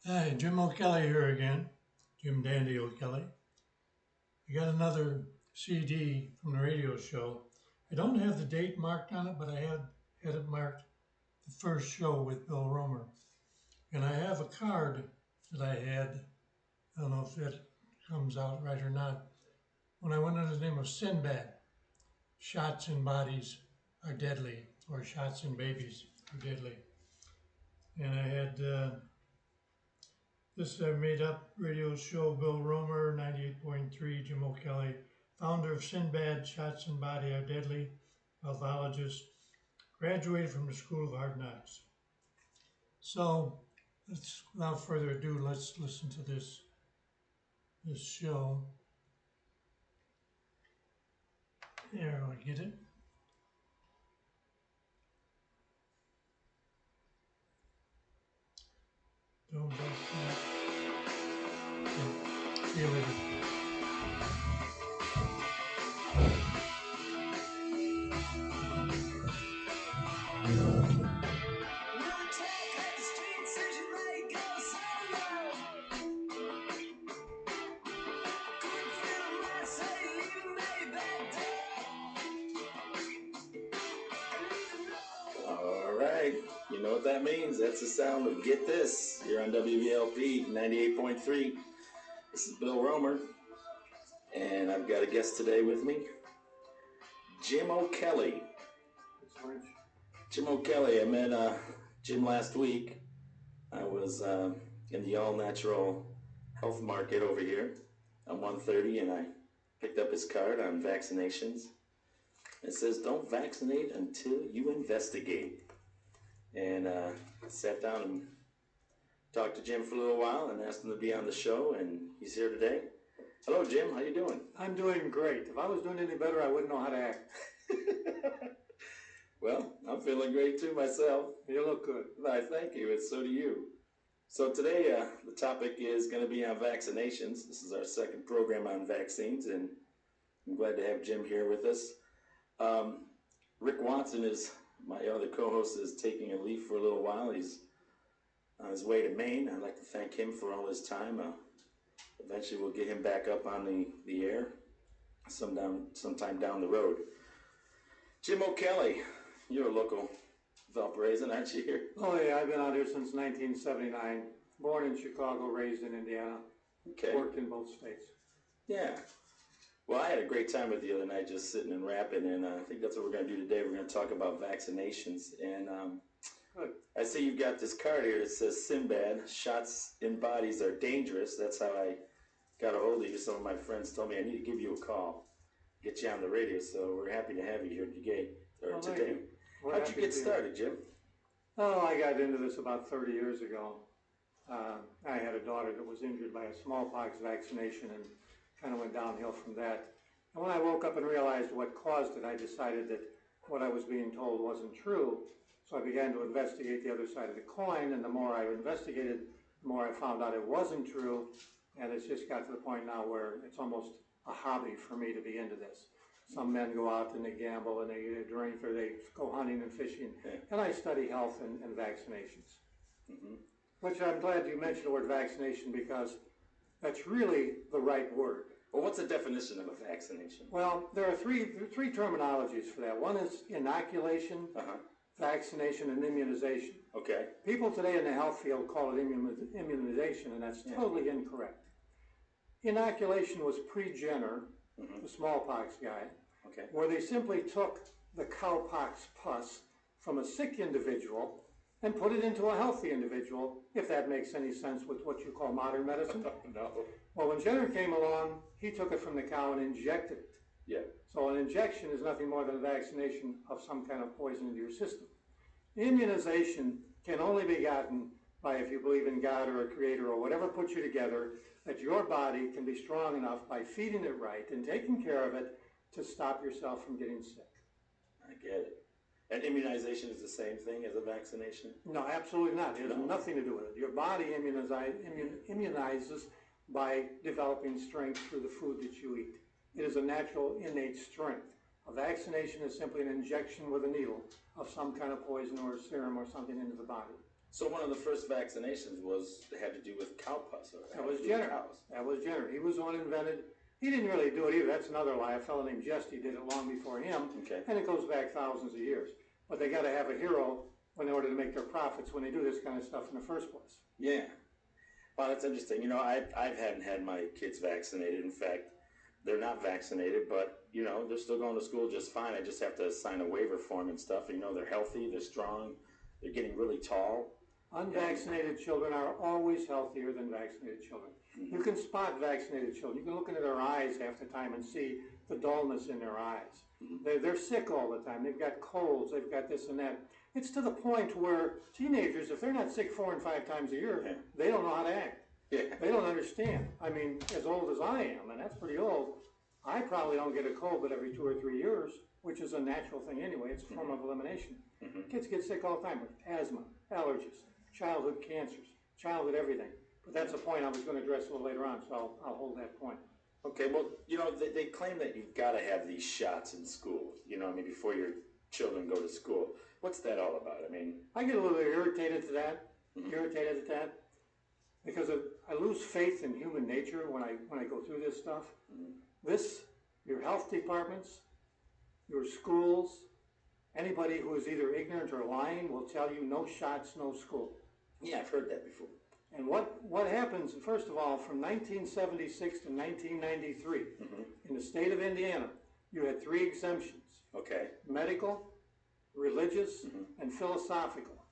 Hi, Jim O'Kelly here again. Jim Dandy O'Kelly. I got another CD from the radio show. I don't have the date marked on it, but I had it marked the first show with Bill Romer. And I have a card that I had. I don't know if that comes out right or not. When I went under the name of Sinbad, shots in bodies are deadly, or shots in babies are deadly. And I had this made up radio show, Bill Romer, 98.3, Jim O'Kelly, founder of Sinbad, Shots in Body Are Deadly, pathologist, graduated from the School of Hard Knocks. So, without further ado, let's listen to this show. There, I get it. Don't go fast. Okay. See you later. You know what that means? That's the sound of Get This. You're on WVLP 98.3. This is Bill Romer, and I've got a guest today with me, Jim O'Kelly. Jim O'Kelly. I met Jim last week. I was in the all-natural health market over here on 130, and I picked up his card on vaccinations. It says, "Don't vaccinate until you investigate." And sat down and talked to Jim for a little while and asked him to be on the show, and he's here today. Hello, Jim. How you doing? I'm doing great. If I was doing any better, I wouldn't know how to act. Well, I'm feeling great too myself. You look good. I thank you, and so do you. So today, the topic is going to be on vaccinations. This is our second program on vaccines, and I'm glad to have Jim here with us. Rick Watson is my other co-host, is taking a leave for a little while. He's on his way to Maine. I'd like to thank him for all his time. Eventually we'll get him back up on the air sometime down the road. Jim O'Kelly, you're a local Valparaisan, aren't you here? Oh yeah, I've been out here since 1979. Born in Chicago, raised in Indiana. Okay. Worked in both states. Yeah. Well, I had a great time with the other night just sitting and rapping, and I think that's what we're going to do today. We're going to talk about vaccinations. And I see you've got this card here. It says, Sinbad, shots in bodies are dangerous. That's how I got a hold of you. Some of my friends told me I need to give you a call, get you on the radio, so we're happy to have you here today. How'd you get started, Jim? Oh, I got into this about 30 years ago. I had a daughter that was injured by a smallpox vaccination and kind of went downhill from that. And when I woke up and realized what caused it, I decided that what I was being told wasn't true. So I began to investigate the other side of the coin, and the more I investigated, the more I found out it wasn't true. And it's just got to the point now where it's almost a hobby for me to be into this. Some men go out and they gamble and they drink, or they go hunting and fishing. And I study health and vaccinations. Mm-hmm. Which I'm glad you mentioned the word vaccination, because that's really the right word. Well, what's the definition of a vaccination? Well, there are three terminologies for that. One is inoculation, vaccination, and immunization. Okay. People today in the health field call it immunization, and that's totally incorrect. Inoculation was pre-Jenner, the smallpox guy, where they simply took the cowpox pus from a sick individual and put it into a healthy individual, if that makes any sense with what you call modern medicine. No. Well, when Jenner came along, he took it from the cow and injected it. Yeah. So an injection is nothing more than a vaccination of some kind of poison into your system. Immunization can only be gotten by, if you believe in God or a creator or whatever put you together, that your body can be strong enough by feeding it right and taking care of it to stop yourself from getting sick. I get it. And immunization is the same thing as a vaccination? No, absolutely not. It has nothing to do with it. Your body immunizes by developing strength through the food that you eat. It is a natural, innate strength. A vaccination is simply an injection with a needle of some kind of poison or serum or something into the body. So one of the first vaccinations had to do with cow pus. That was Jenner. That was Jenner. He was the one who invented. He didn't really do it either. That's another lie. A fellow named Jesty did it long before him, Okay. and it goes back thousands of years. But they got to have a hero in order to make their profits when they do this kind of stuff in the first place. Yeah. Well, that's interesting. You know, I hadn't had my kids vaccinated. In fact, they're not vaccinated, but, you know, they're still going to school just fine. I just have to sign a waiver form and stuff. You know, they're healthy, they're strong, they're getting really tall. Unvaccinated children are always healthier than vaccinated children. You can spot vaccinated children. You can look into their eyes half the time and see the dullness in their eyes. They're sick all the time. They've got colds. They've got this and that. It's to the point where teenagers, if they're not sick 4 and 5 times a year, they don't know how to act. Yeah. They don't understand. I mean, as old as I am, and that's pretty old, I probably don't get a cold but every 2 or 3 years, which is a natural thing anyway. It's a form of elimination. Kids get sick all the time with asthma, allergies, childhood cancers, childhood everything. But that's a point I was going to address a little later on, so I'll hold that point. Okay, well, you know, they claim that you've got to have these shots in school, you know, I mean, before your children go to school. What's that all about? I mean, I get a little irritated at that, because I lose faith in human nature when I go through this stuff. Your health departments, your schools, anybody who is either ignorant or lying will tell you no shots, no school. Yeah, I've heard that before. And what happens, first of all, from 1976 to 1993, in the state of Indiana, you had 3 exemptions. Okay. Medical, religious, and philosophical.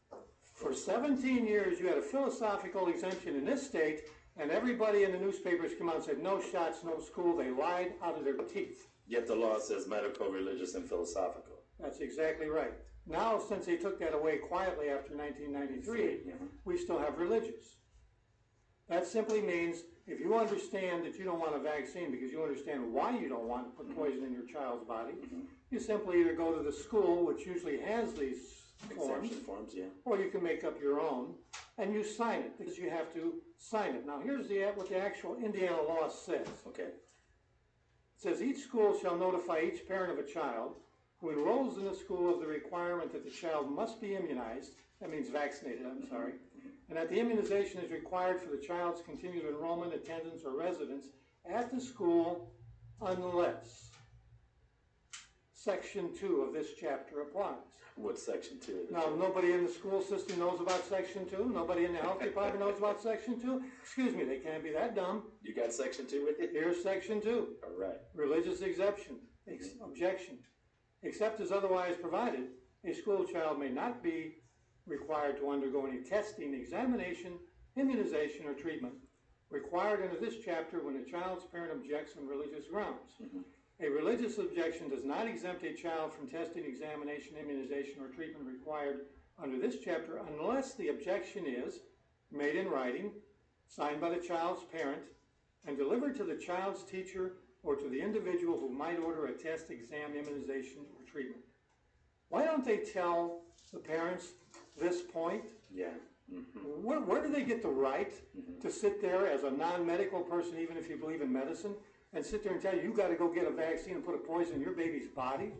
For 17 years, you had a philosophical exemption in this state, and everybody in the newspapers come out and said, no shots, no school. They lied out of their teeth. Yet the law says medical, religious, and philosophical. That's exactly right. Now, since they took that away quietly after 1993, we still have religious. That simply means if you understand that you don't want a vaccine because you understand why you don't want to put poison in your child's body, you simply either go to the school, which usually has these forms, or you can make up your own, and you sign it, because you have to sign it. Now, here's what the actual Indiana law says. Okay. It says each school shall notify each parent of a child who enrolls in the school of the requirement that the child must be immunized, that means vaccinated, I'm sorry, and that the immunization is required for the child's continued enrollment, attendance, or residence at the school unless Section 2 of this chapter applies. What's Section 2? Now, nobody in the school system knows about Section 2. Nobody in the health department knows about Section 2. Excuse me, they can't be that dumb. You got Section 2 with you? Here's Section 2. All right. Religious exception. Objection. Except as otherwise provided, a school child may not be required to undergo any testing, examination, immunization, or treatment required under this chapter when the child's parent objects on religious grounds. A religious objection does not exempt a child from testing, examination, immunization, or treatment required under this chapter unless the objection is made in writing, signed by the child's parent, and delivered to the child's teacher or to the individual who might order a test, exam, immunization, or treatment. Why don't they tell the parents this point? Yeah. Where do they get the right to sit there as a non-medical person, even if you believe in medicine, and sit there and tell you, you got to go get a vaccine and put a poison in your baby's body?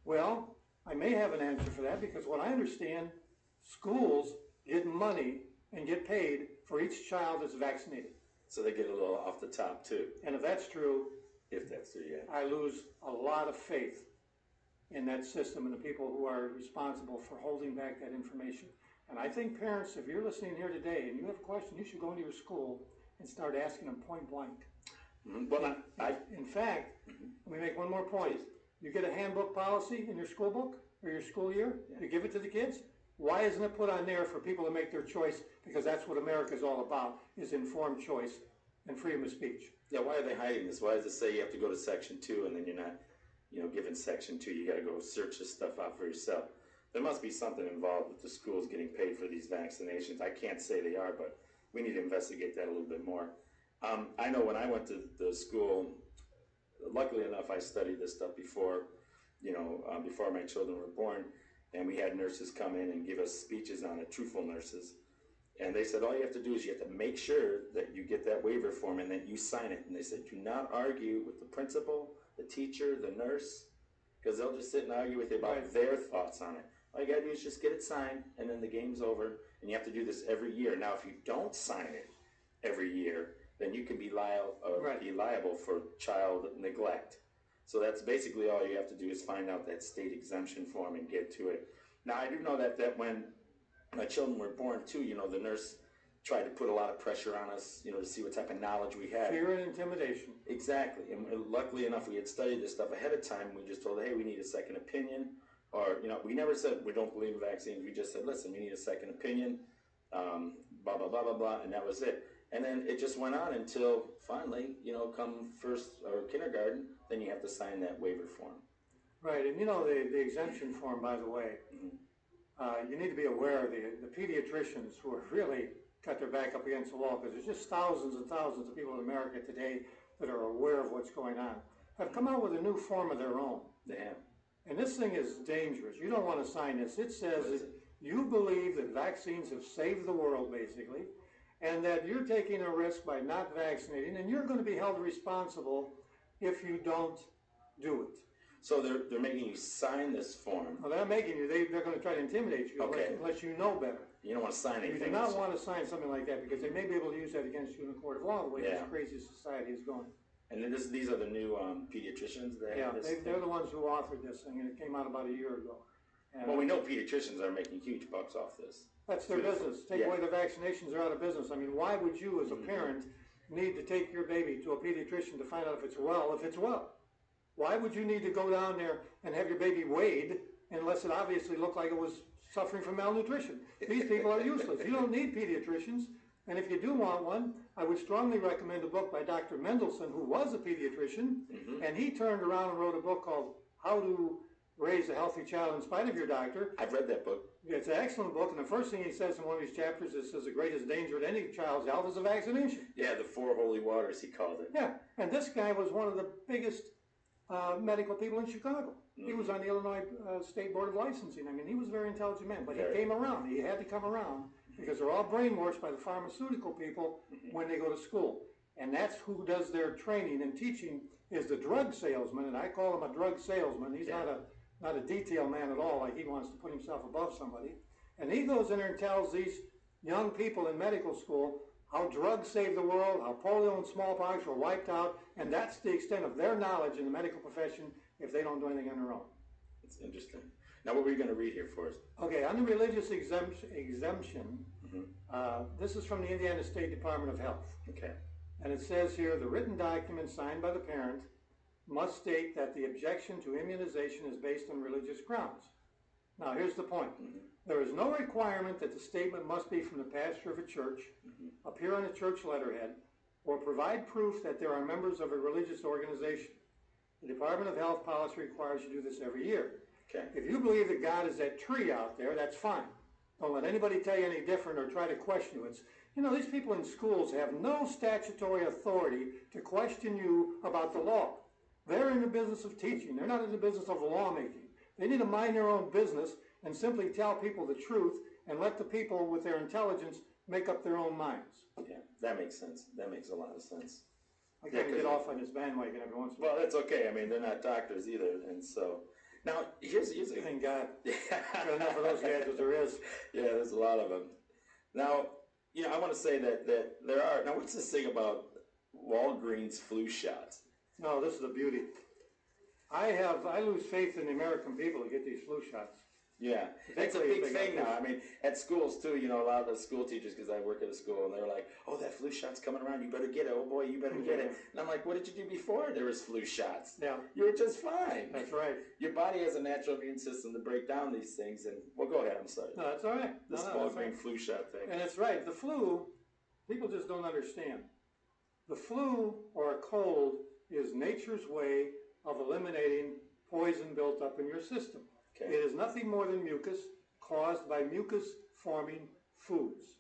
Well, I may have an answer for that, because what I understand, schools get money and get paid for each child that's vaccinated. So they get a little off the top too. And if that's true, Yeah. I lose a lot of faith in that system and the people who are responsible for holding back that information. And I think parents, if you're listening here today and you have a question, you should go into your school and start asking them point blank. Well, In fact, let me make one more point. You get a handbook policy in your school book or your school year, you give it to the kids. Why isn't it put on there for people to make their choice? Because that's what America is all about, is informed choice and freedom of speech. Yeah, why are they hiding this? Why does it say you have to go to Section 2 and then you're not, given Section 2? You got to go search this stuff out for yourself. There must be something involved with the schools getting paid for these vaccinations. I can't say they are, but we need to investigate that a little bit more. I know when I went to the school, luckily enough, I studied this stuff before my children were born, and we had nurses come in and give us speeches on it, truthful nurses. And they said, all you have to do is you have to make sure that you get that waiver form and that you sign it. And they said, do not argue with the principal, the teacher, the nurse, because they'll just sit and argue with you about their thoughts on it. All you gotta do is just get it signed, and then the game's over. And you have to do this every year. Now, if you don't sign it every year, then you can be liable for child neglect. So that's basically all you have to do is find out that state exemption form and get to it. Now, I do know that when my children were born too, the nurse tried to put a lot of pressure on us, to see what type of knowledge we had. Fear and intimidation. Exactly. And luckily enough, we had studied this stuff ahead of time. We just told her, hey, we need a second opinion. Or, we never said we don't believe in vaccines. We just said, listen, we need a second opinion, blah, blah, blah, blah, blah, and that was it. And then it just went on until finally, come first or kindergarten, then you have to sign that waiver form. Right, and the exemption form, by the way, you need to be aware of the pediatricians who have really cut their back up against the wall, because there's just thousands and thousands of people in America today that are aware of what's going on, have come out with a new form of their own. They have. And this thing is dangerous. You don't want to sign this. It says that you believe that vaccines have saved the world, basically, and that you're taking a risk by not vaccinating, and you're going to be held responsible if you don't do it. So they're making you sign this form. Well, they're not making you. They're going to try to intimidate you unless you know better. You don't want to sign anything. You do not want to sign something like that, because they may be able to use that against you in a court of law, the way this crazy society is going. And then these are the new pediatricians that they're the ones who authored this thing, and it came out about a year ago. And well, we know pediatricians are making huge bucks off this. That's their business. Take away the vaccinations, they're out of business. I mean, why would you, as a parent, need to take your baby to a pediatrician to find out if it's well? Why would you need to go down there and have your baby weighed unless it obviously looked like it was suffering from malnutrition? These people are useless. You don't need pediatricians. And if you do want one, I would strongly recommend a book by Dr. Mendelsohn, who was a pediatrician, and he turned around and wrote a book called How to Raise a Healthy Child in Spite of Your Doctor. I've read that book. It's an excellent book, and the first thing he says in one of these chapters is the greatest danger to any child's health is a vaccination. Yeah, the 4 holy waters, he called it. Yeah, and this guy was one of the biggest medical people in Chicago. He was on the Illinois State Board of Licensing. I mean, he was a very intelligent man, but he came around. He had to come around because they're all brainwashed by the pharmaceutical people when they go to school. And that's who does their training and teaching, is the drug salesman, and I call him a drug salesman. He's not a detail man at all, like he wants to put himself above somebody. And he goes in there and tells these young people in medical school how drugs saved the world, how polio and smallpox were wiped out, and that's the extent of their knowledge in the medical profession if they don't do anything on their own. It's interesting. Now, what were you going to read here for us? Okay, on the religious exemption, this is from the Indiana State Department of Health. Okay. And it says here, the written document signed by the parent must state that the objection to immunization is based on religious grounds. Now, here's the point. There is no requirement that the statement must be from the pastor of a church, appear on a church letterhead, or provide proof that there are members of a religious organization. The Department of Health policy requires you do this every year. Okay. If you believe that God is that tree out there, that's fine. Don't let anybody tell you any different or try to question you. These people in schools have no statutory authority to question you about the law. They're in the business of teaching. They're not in the business of lawmaking. They need to mind their own business and simply tell people the truth and let the people with their intelligence make up their own minds. Yeah, that makes sense. That makes a lot of sense. I can't get off on this bandwagon every once in a while. Well, that's okay. I mean, they're not doctors either, and so now here's the Thank God. Got enough of those guys as there is. Yeah, there's a lot of them. Now, I want to say that there are. Now, what's this thing about Walgreens flu shots? No, this is a beauty. I lose faith in the American people to get these flu shots. Yeah, it's a big thing now. I mean, at schools too, a lot of the school teachers, because I work at a school, and they're like, oh, that flu shot's coming around, you better get it, oh boy, you better get it. And I'm like, what did you do before there was flu shots? Yeah. You were just fine. That's right. Your body has a natural immune system to break down these things, and, well, go ahead, I'm sorry. No, that's all right. This Walgreens flu shot thing. And it's right, the flu, people just don't understand. The flu, or a cold, is nature's way of eliminating poison built up in your system. Okay. It is nothing more than mucus caused by mucus-forming foods.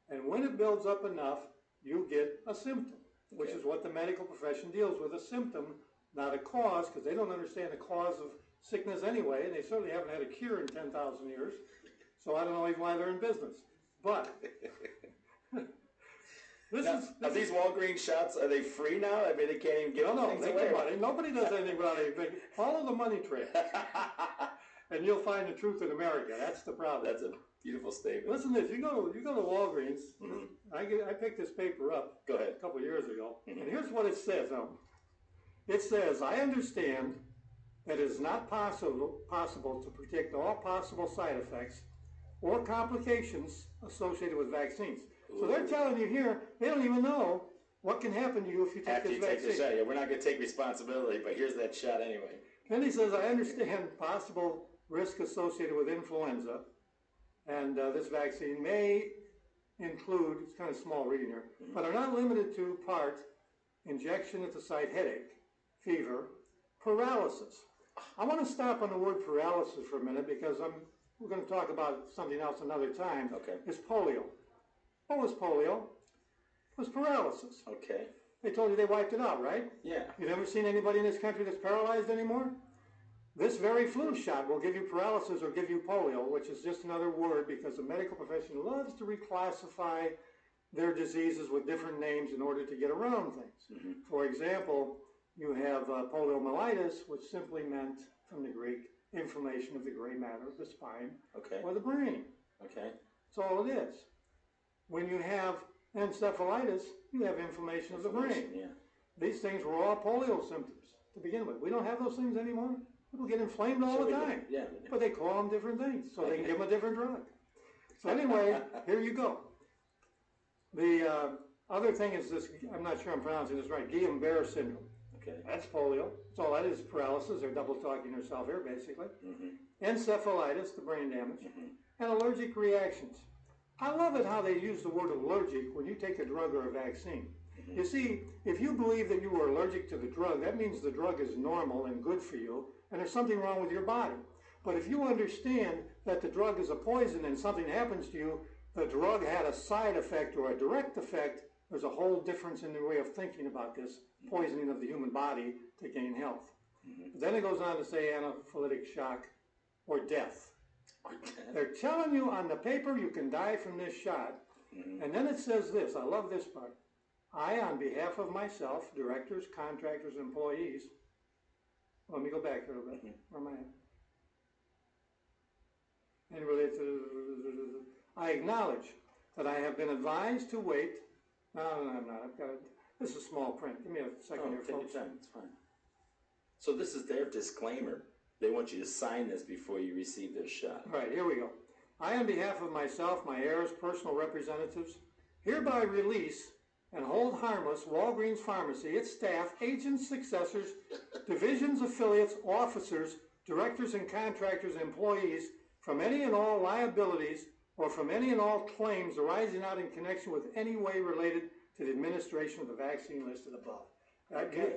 And when it builds up enough, you get a symptom, which is what the medical profession deals with, a symptom, not a cause, because they don't understand the cause of sickness anyway, and they certainly haven't had a cure in 10,000 years, so I don't know even why they're in business. But are these Walgreens shots, are they free now? I mean, they can't even give things away. Nobody does anything without anything. Follow the money trail. and you'll find the truth in America. That's the problem. That's a beautiful statement. Listen to this. You go to Walgreens. I picked this paper up Go ahead. a couple of years ago, and here's what it says. It says, I understand that it is not possible to predict all possible side effects or complications associated with vaccines. So they're telling you here, they don't even know what can happen to you if you take After this you vaccine. take the shot, yeah, we're not going to take responsibility, but here's that shot anyway. Then he says, I understand possible risk associated with influenza, and this vaccine may include, it's kind of small reading here, but are not limited to part, injection at the site, headache, fever, paralysis. I want to stop on the word paralysis for a minute because we're going to talk about something else another time. Okay. It's polio. What was polio? It was paralysis. Okay. They told you they wiped it out, right? Yeah. You've never seen anybody in this country that's paralyzed anymore? This very flu shot will give you paralysis or give you polio, which is just another word because the medical profession loves to reclassify their diseases with different names in order to get around things. For example, you have poliomyelitis, which simply meant, from the Greek, inflammation of the gray matter of the spine or the brain. Okay. That's all it is. When you have encephalitis, you have inflammation of the brain. Yeah. These things were all polio symptoms to begin with. We don't have those things anymore. People get inflamed all the time. Yeah. But they call them different things, so they can give them a different drug. So anyway, here you go. The other thing is this, I'm not sure I'm pronouncing this right, Guillain-Barré syndrome. Okay. That's polio. That's all that is, paralysis. They're double talking yourself here, basically. Encephalitis, the brain damage, and allergic reactions. I love it how they use the word allergic when you take a drug or a vaccine. You see, if you believe that you are allergic to the drug, that means the drug is normal and good for you, and there's something wrong with your body. But if you understand that the drug is a poison and something happens to you, the drug had a side effect or a direct effect, there's a whole difference in the way of thinking about this poisoning of the human body to gain health. But then it goes on to say anaphylactic shock or death. They're telling you on the paper you can die from this shot. And then it says this, I love this part. I, on behalf of myself, directors, contractors, employees, let me go back here a little bit. Where am I at? Anyway, I acknowledge that I have been advised to wait. No, I'm not. I've got it. This is small print. Give me a second here, Take folks. your time. It's fine. So this is their disclaimer. They want you to sign this before you receive this shot. Right, here we go. I, on behalf of myself, my heirs, personal representatives, hereby release and hold harmless Walgreens Pharmacy, its staff, agents, successors, divisions, affiliates, officers, directors and contractors, employees from any and all liabilities or from any and all claims arising out in connection with any way related to the administration of the vaccine listed above. Okay.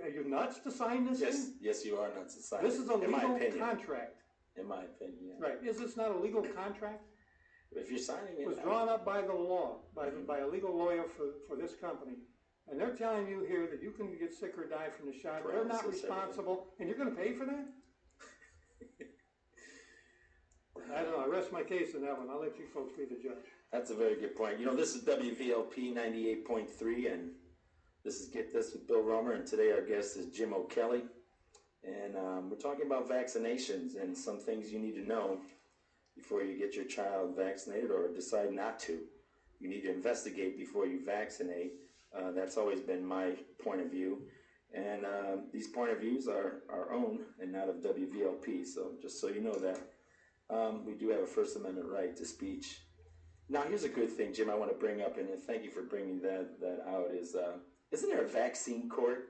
Are you nuts to sign this? Yes, thing? yes, you are nuts to sign This is a in my legal opinion. contract. In my opinion, yeah. Right. Is this not a legal contract? If you're signing it, It was drawn up by the law, by a legal lawyer for this company. And they're telling you here that you can get sick or die from the shot. They're not Paralysis, responsible. And you're going to pay for that? I don't know. I rest my case on that one. I'll let you folks be the judge. That's a very good point. You know, this is WVLP 98.3, and this is Get This with Bill Romer, and today our guest is Jim O'Kelly. And we're talking about vaccinations and some things you need to know before you get your child vaccinated or decide not to. You need to investigate before you vaccinate. That's always been my point of view. And these point of views are our own and not of WVLP, so just so you know that. We do have a First Amendment right to speech. Now, here's a good thing, Jim, I want to bring up, and thank you for bringing that out, is isn't there a vaccine court?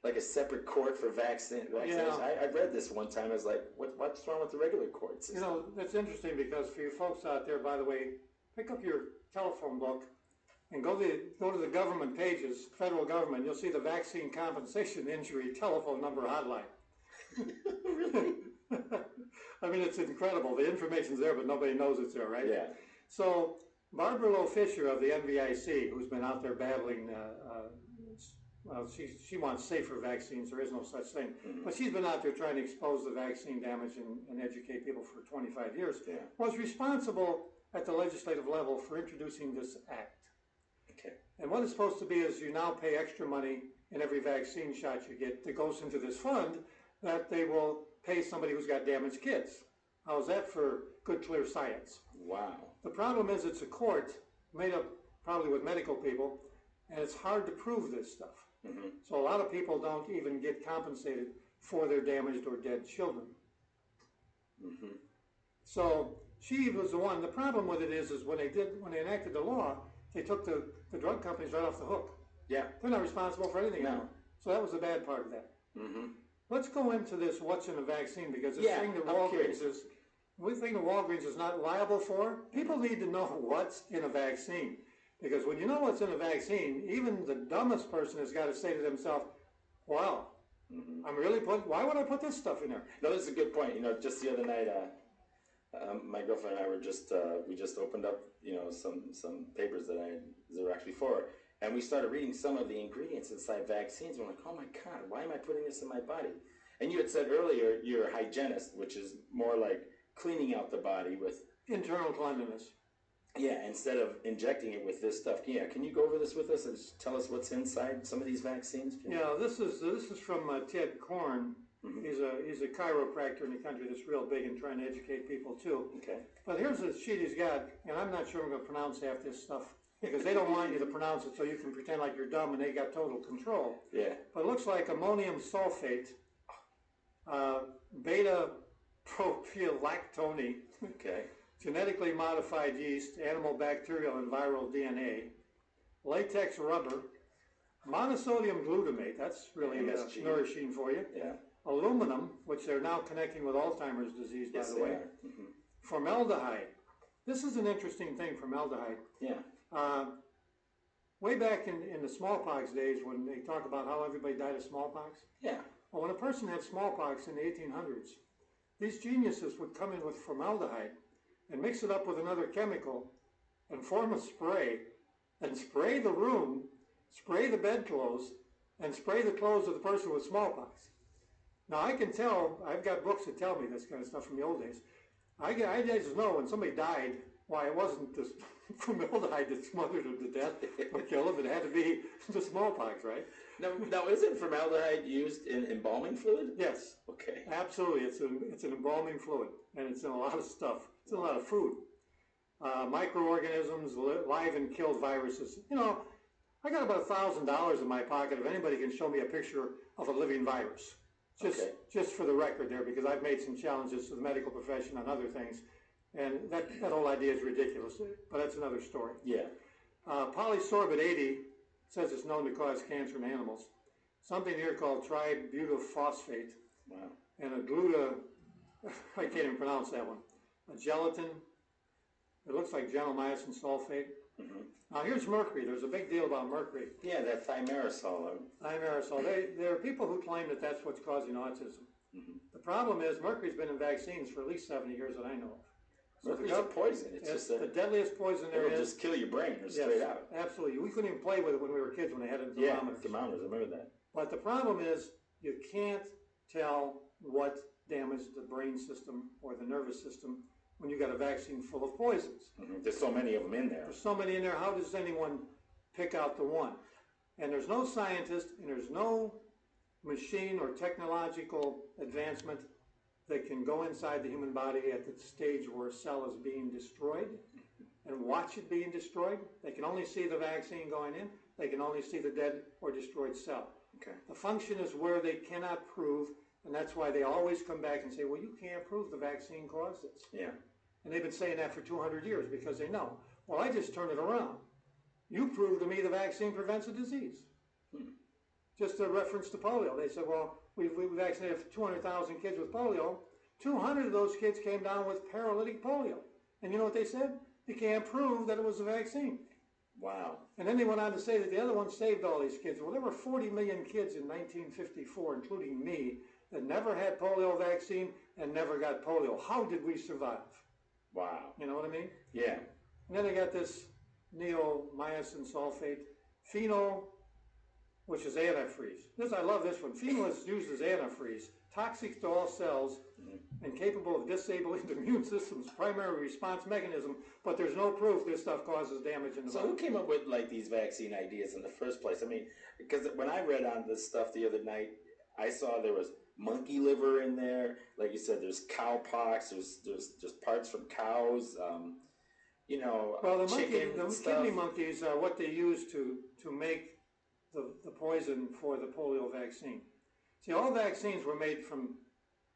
Like a separate court for vaccination? Yeah. I read this one time. I was like, what's wrong with the regular courts? You know, that's interesting because for you folks out there, by the way, pick up your telephone book and go to the government pages, federal government, you'll see the Vaccine Compensation Injury telephone number hotline. Really? I mean, it's incredible. The information's there, but nobody knows it's there, right? Yeah. So Barbara Lowe Fisher of the NVIC, who's been out there battling, well, she wants safer vaccines. There is no such thing. But she's been out there trying to expose the vaccine damage and educate people for 25 years. Yeah. Was responsible at the legislative level for introducing this act. Okay. And what it's supposed to be is you now pay extra money in every vaccine shot you get that goes into this fund that they will pay somebody who's got damaged kids. How's that for good, clear science? Wow. The problem is it's a court made up probably with medical people, and it's hard to prove this stuff. Mm-hmm. So a lot of people don't even get compensated for their damaged or dead children. Mm-hmm. So she was the one. The problem with it is when they enacted the law, they took the drug companies right off the hook. Yeah. They're not responsible for anything now. So that was the bad part of that. Mm-hmm. Let's go into this what's in a vaccine, because this thing that Walgreens is not liable for, people need to know what's in a vaccine. Because when you know what's in a vaccine, even the dumbest person has got to say to themselves, wow, why would I put this stuff in there? No, this is a good point. Just the other night, my girlfriend and I were we just opened up, some papers that were actually for, and we started reading some of the ingredients inside vaccines. We're like, oh my God, why am I putting this in my body? And you had said earlier you're a hygienist, which is more like cleaning out the body with internal cleanliness. Yeah, instead of injecting it with this stuff. Yeah, can you go over this with us and just tell us what's inside some of these vaccines? Yeah, this is from Ted Korn. Mm-hmm. He's a chiropractor in the country that's real big in trying to educate people too. Okay. But here's a sheet he's got, and I'm not sure I'm going to pronounce half this stuff because they don't want you to pronounce it so you can pretend like you're dumb and they got total control. Yeah. But it looks like ammonium sulfate, beta propionlactone. Okay. Genetically modified yeast, animal bacterial and viral DNA, latex rubber, monosodium glutamate, that's really nourishing for you. Yeah. Aluminum, which they're now connecting with Alzheimer's disease, by the way. Mm-hmm. Formaldehyde. This is an interesting thing, formaldehyde. Yeah. Way back in the smallpox days when they talk about how everybody died of smallpox. Yeah. Well, when a person had smallpox in the 1800s, these geniuses would come in with formaldehyde and mix it up with another chemical and form a spray and spray the room, spray the bedclothes, and spray the clothes of the person with smallpox. Now I can tell, I've got books that tell me this kind of stuff from the old days. I just know when somebody died, why it wasn't the formaldehyde that smothered them to death or killed them, it had to be the smallpox, right? Now isn't formaldehyde used in embalming fluid? Yes. Okay. Absolutely, it's an embalming fluid, and it's in a lot of stuff. It's in a lot of food. Microorganisms, live and killed viruses. I got about $1,000 in my pocket if anybody can show me a picture of a living virus. Just for the record there, because I've made some challenges to the medical profession on other things, and that whole idea is ridiculous, but that's another story. Yeah. Polysorbate 80 says it's known to cause cancer in animals. Something here called tributyphosphate. Wow. And I can't even pronounce that one. A gelatin. It looks like gentamicin sulfate. Mm-hmm. Now here's mercury. There's a big deal about mercury. Yeah, that thimerosal. Thimerosal. There are people who claim that that's what's causing autism. Mm-hmm. The problem is mercury's been in vaccines for at least 70 years that I know of. So mercury's a poison. It's the deadliest poison there is. It'll just kill your brain straight out. Absolutely. We couldn't even play with it when we were kids when they had it in thermometers. Yeah, thermometers. I remember that. But the problem is you can't tell what damaged the brain system or the nervous system when you got a vaccine full of poisons. Mm-hmm. There's so many of them in there. There's so many in there. How does anyone pick out the one? And there's no scientist and there's no machine or technological advancement that can go inside the human body at the stage where a cell is being destroyed and watch it being destroyed. They can only see the vaccine going in. They can only see the dead or destroyed cell. Okay. The function is where they cannot prove, and that's why they always come back and say, well, you can't prove the vaccine caused this. Yeah. And they've been saying that for 200 years because they know. Well, I just turned it around. You proved to me the vaccine prevents a disease. Just a reference to polio. They said, well, we vaccinated 200,000 kids with polio. 200 of those kids came down with paralytic polio. And you know what they said? You can't prove that it was a vaccine. Wow. And then they went on to say that the other one saved all these kids. Well, there were 40 million kids in 1954, including me, that never had polio vaccine and never got polio. How did we survive? Wow. You know what I mean? Yeah. And then they got this neomycin sulfate, phenol, which is antifreeze. I love this one. Phenol is used as antifreeze, toxic to all cells, and capable of disabling the immune system's primary response mechanism, but there's no proof this stuff causes damage in the body. So who came up with these vaccine ideas in the first place? I mean, because when I read on this stuff the other night, I saw there was monkey liver in there. Like you said, there's cowpox. There's parts from cows. Well, chicken the stuff. kidney monkeys are what they use to make the poison for the polio vaccine. See, all vaccines were made from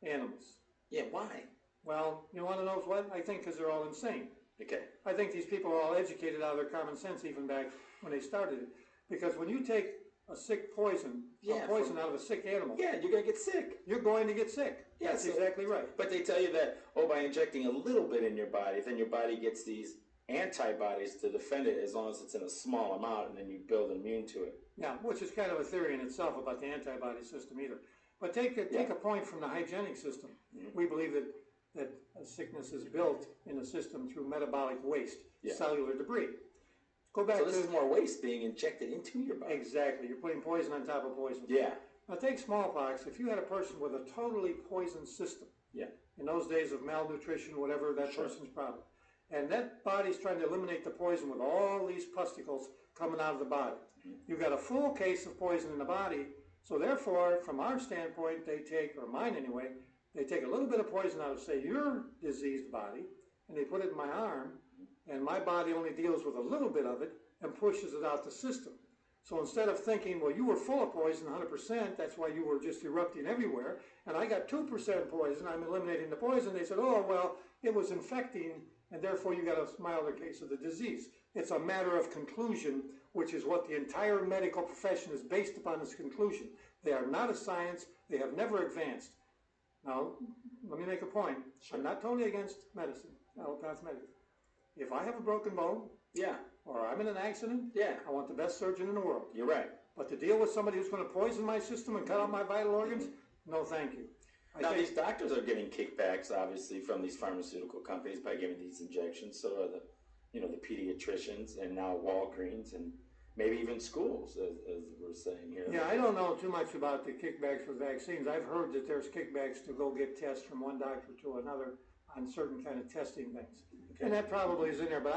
animals. Yeah, why? Well, you want to know what? I think because they're all insane. Okay. I think these people are all educated out of their common sense even back when they started it. Because when you take a sick poison, out of a sick animal, yeah, you're going to get sick. You're going to get sick. Yeah, that's exactly right. But they tell you that, by injecting a little bit in your body, then your body gets these antibodies to defend it as long as it's in a small amount, and then you build immune to it. Yeah, which is kind of a theory in itself about the antibody system either. But take a point from the hygienic system. Mm-hmm. We believe that a sickness is built in a system through metabolic waste, cellular debris. Go back. So this is more waste being injected into your body. Exactly. You're putting poison on top of poison. Yeah. Now take smallpox. If you had a person with a totally poisoned system, in those days of malnutrition, whatever that person's problem, and that body's trying to eliminate the poison with all these pusticles coming out of the body. Mm-hmm. You've got a full case of poison in the body, so therefore, from our standpoint, they take, or mine anyway, they take a little bit of poison out of, say, your diseased body, and they put it in my arm, and my body only deals with a little bit of it and pushes it out the system. So instead of thinking, well, you were full of poison 100%, that's why you were just erupting everywhere, and I got 2% poison, I'm eliminating the poison, they said, oh, well, it was infecting, and therefore you got a milder case of the disease. It's a matter of conclusion, which is what the entire medical profession is based upon, this conclusion. They are not a science, they have never advanced. Now, let me make a point. Sure. I'm not totally against medicine, allopathic medicine. If I have a broken bone, or I'm in an accident, I want the best surgeon in the world. You're right. But to deal with somebody who's going to poison my system and cut out my vital organs, no thank you. Now, these doctors are getting kickbacks, obviously, from these pharmaceutical companies by giving these injections. So are the pediatricians, and now Walgreens, and maybe even schools, as we're saying here. Yeah, I don't know too much about the kickbacks for vaccines. I've heard that there's kickbacks to go get tests from one doctor to another on certain kind of testing things. Okay. And that probably is in there, but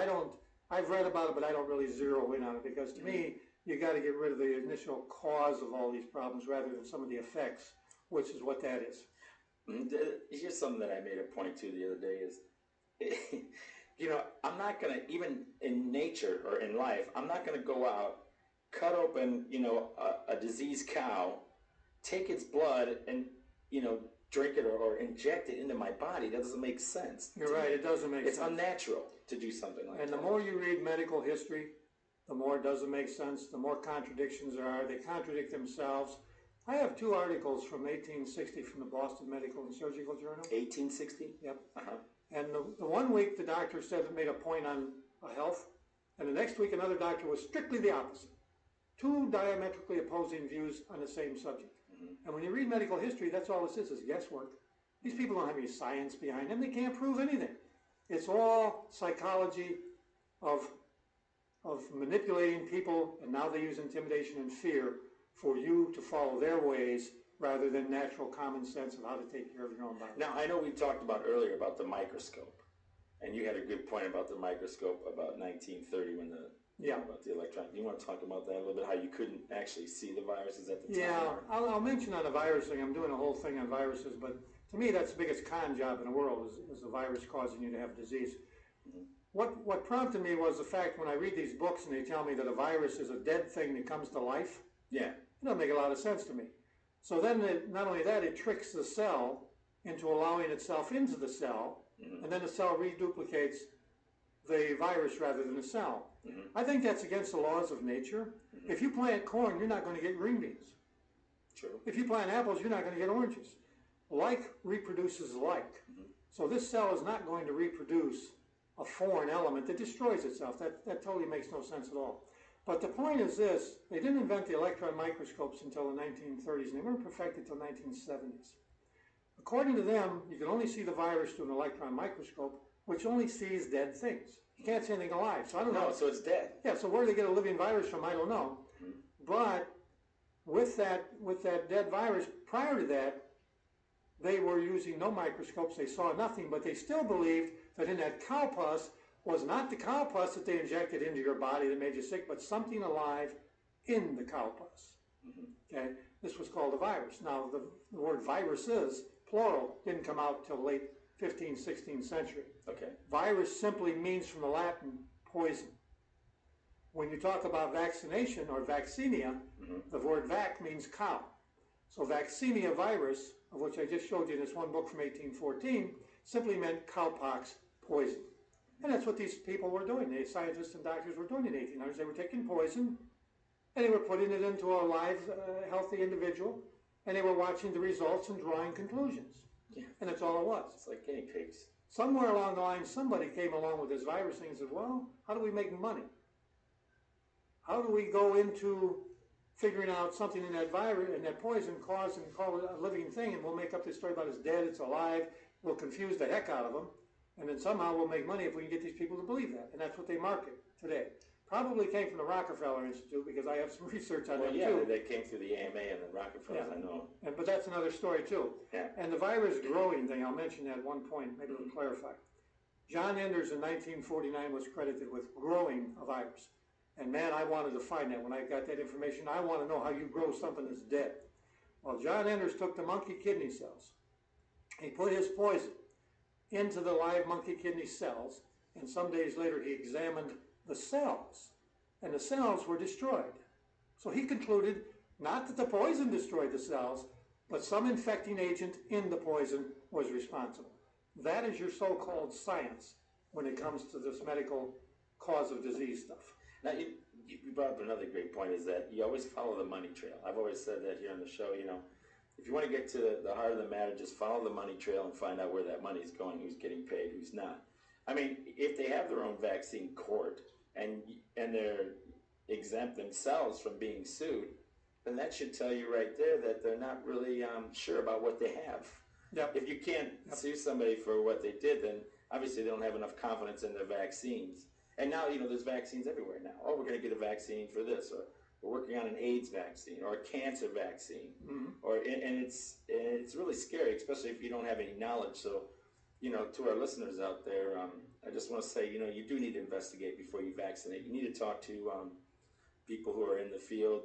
I've read about it, but I don't really zero in on it, because to me, you got to get rid of the initial cause of all these problems rather than some of the effects, which is what that is. Here's something that I made a point to the other day is, I'm not going to, even in nature or in life, I'm not going to go out, cut open, a diseased cow, take its blood and, drink it or inject it into my body. That doesn't make sense. You're right, it doesn't make sense. It's unnatural to do something like that. And the more you read medical history, the more it doesn't make sense, the more contradictions there are. They contradict themselves. I have 2 articles from 1860 from the Boston Medical and Surgical Journal. 1860? Yep. Uh-huh. And the one week the doctor said made a point on health, and the next week another doctor was strictly the opposite. 2 diametrically opposing views on the same subject. Mm-hmm. And when you read medical history, that's all this is guesswork. These people don't have any science behind them. They can't prove anything. It's all psychology of manipulating people, and now they use intimidation and fear for you to follow their ways rather than natural common sense of how to take care of your own body. Now, I know we talked about earlier about the microscope, and you had a good point about the microscope about 1930 when about the electron. You want to talk about that a little bit, how you couldn't actually see the viruses at the time? Yeah, I'll mention on the virus thing. I'm doing a whole thing on viruses, but to me that's the biggest con job in the world is the virus causing you to have disease. Mm-hmm. What prompted me was the fact when I read these books and they tell me that a virus is a dead thing that comes to life. Yeah. It doesn't make a lot of sense to me. So then, not only that, it tricks the cell into allowing itself into the cell, mm-hmm. and then the cell reduplicates the virus rather than the cell. Mm-hmm. I think that's against the laws of nature. Mm-hmm. If you plant corn, you're not going to get green beans. True. If you plant apples, you're not going to get oranges. Like reproduces like. Mm-hmm. So this cell is not going to reproduce a foreign element that destroys itself. That totally makes no sense at all. But the point is this, they didn't invent the electron microscopes until the 1930s, and they weren't perfected until the 1970s. According to them, you can only see the virus through an electron microscope, which only sees dead things. You can't see anything alive, so I don't know. No, so it's dead. Yeah, so where do they get a living virus from, I don't know. Mm-hmm. But with that dead virus, prior to that, they were using no microscopes, they saw nothing, but they still believed that in that cow pus was not the cow pus that they injected into your body that made you sick, but something alive in the cow pus. Mm-hmm. Okay? this was called a virus. Now, the word viruses, plural, didn't come out till late 15th, 16th century. Okay. Virus simply means from the Latin poison. When you talk about vaccination or vaccinia, the word vac means cow. So vaccinia virus, of which I just showed you in this one book from 1814, simply meant cowpox poison. And that's what these people were doing. The scientists and doctors were doing in the 1800s. They were taking poison and they were putting it into a live, healthy individual, and they were watching the results and drawing conclusions. Yeah. And that's all it was. It's like guinea pigs. Somewhere along the line, somebody came along with this virus thing and said, well, how do we make money? How do we go into figuring out something in that virus and that poison cause and call it a living thing, and we'll make up this story about it's dead, it's alive, we'll confuse the heck out of them, and then somehow we'll make money if we can get these people to believe that. And that's what they market today. Probably came from the Rockefeller Institute, because I have some research on them too. They came through the AMA and the Rockefellers, I know. But that's another story too. Yeah. And the virus growing thing, I'll mention that at one point, maybe it'll clarify. John Enders in 1949 was credited with growing a virus. And man, I wanted to find that. When I got that information, I want to know how you grow something that's dead. Well, John Enders took the monkey kidney cells. He put his poison into the live monkey kidney cells, and some days later he examined the cells, and the cells were destroyed. So he concluded not that the poison destroyed the cells, but some infecting agent in the poison was responsible. That is your so-called science when it comes to this medical cause of disease stuff. Now, you brought up another great point, is that you always follow the money trail. I've always said that here on the show, if you want to get to the heart of the matter, just follow the money trail and find out where that money is going, who's getting paid, who's not. I mean, if they have their own vaccine court and they're exempt themselves from being sued, then that should tell you right there that they're not really sure about what they have. Yep. If you can't sue somebody for what they did, then obviously they don't have enough confidence in their vaccines. And now, there's vaccines everywhere now. Oh, we're going to get a vaccine for this, or we're working on an AIDS vaccine or a cancer vaccine. And it's really scary, especially if you don't have any knowledge. So, to our listeners out there, I just want to say, you do need to investigate before you vaccinate. You need to talk to people who are in the field,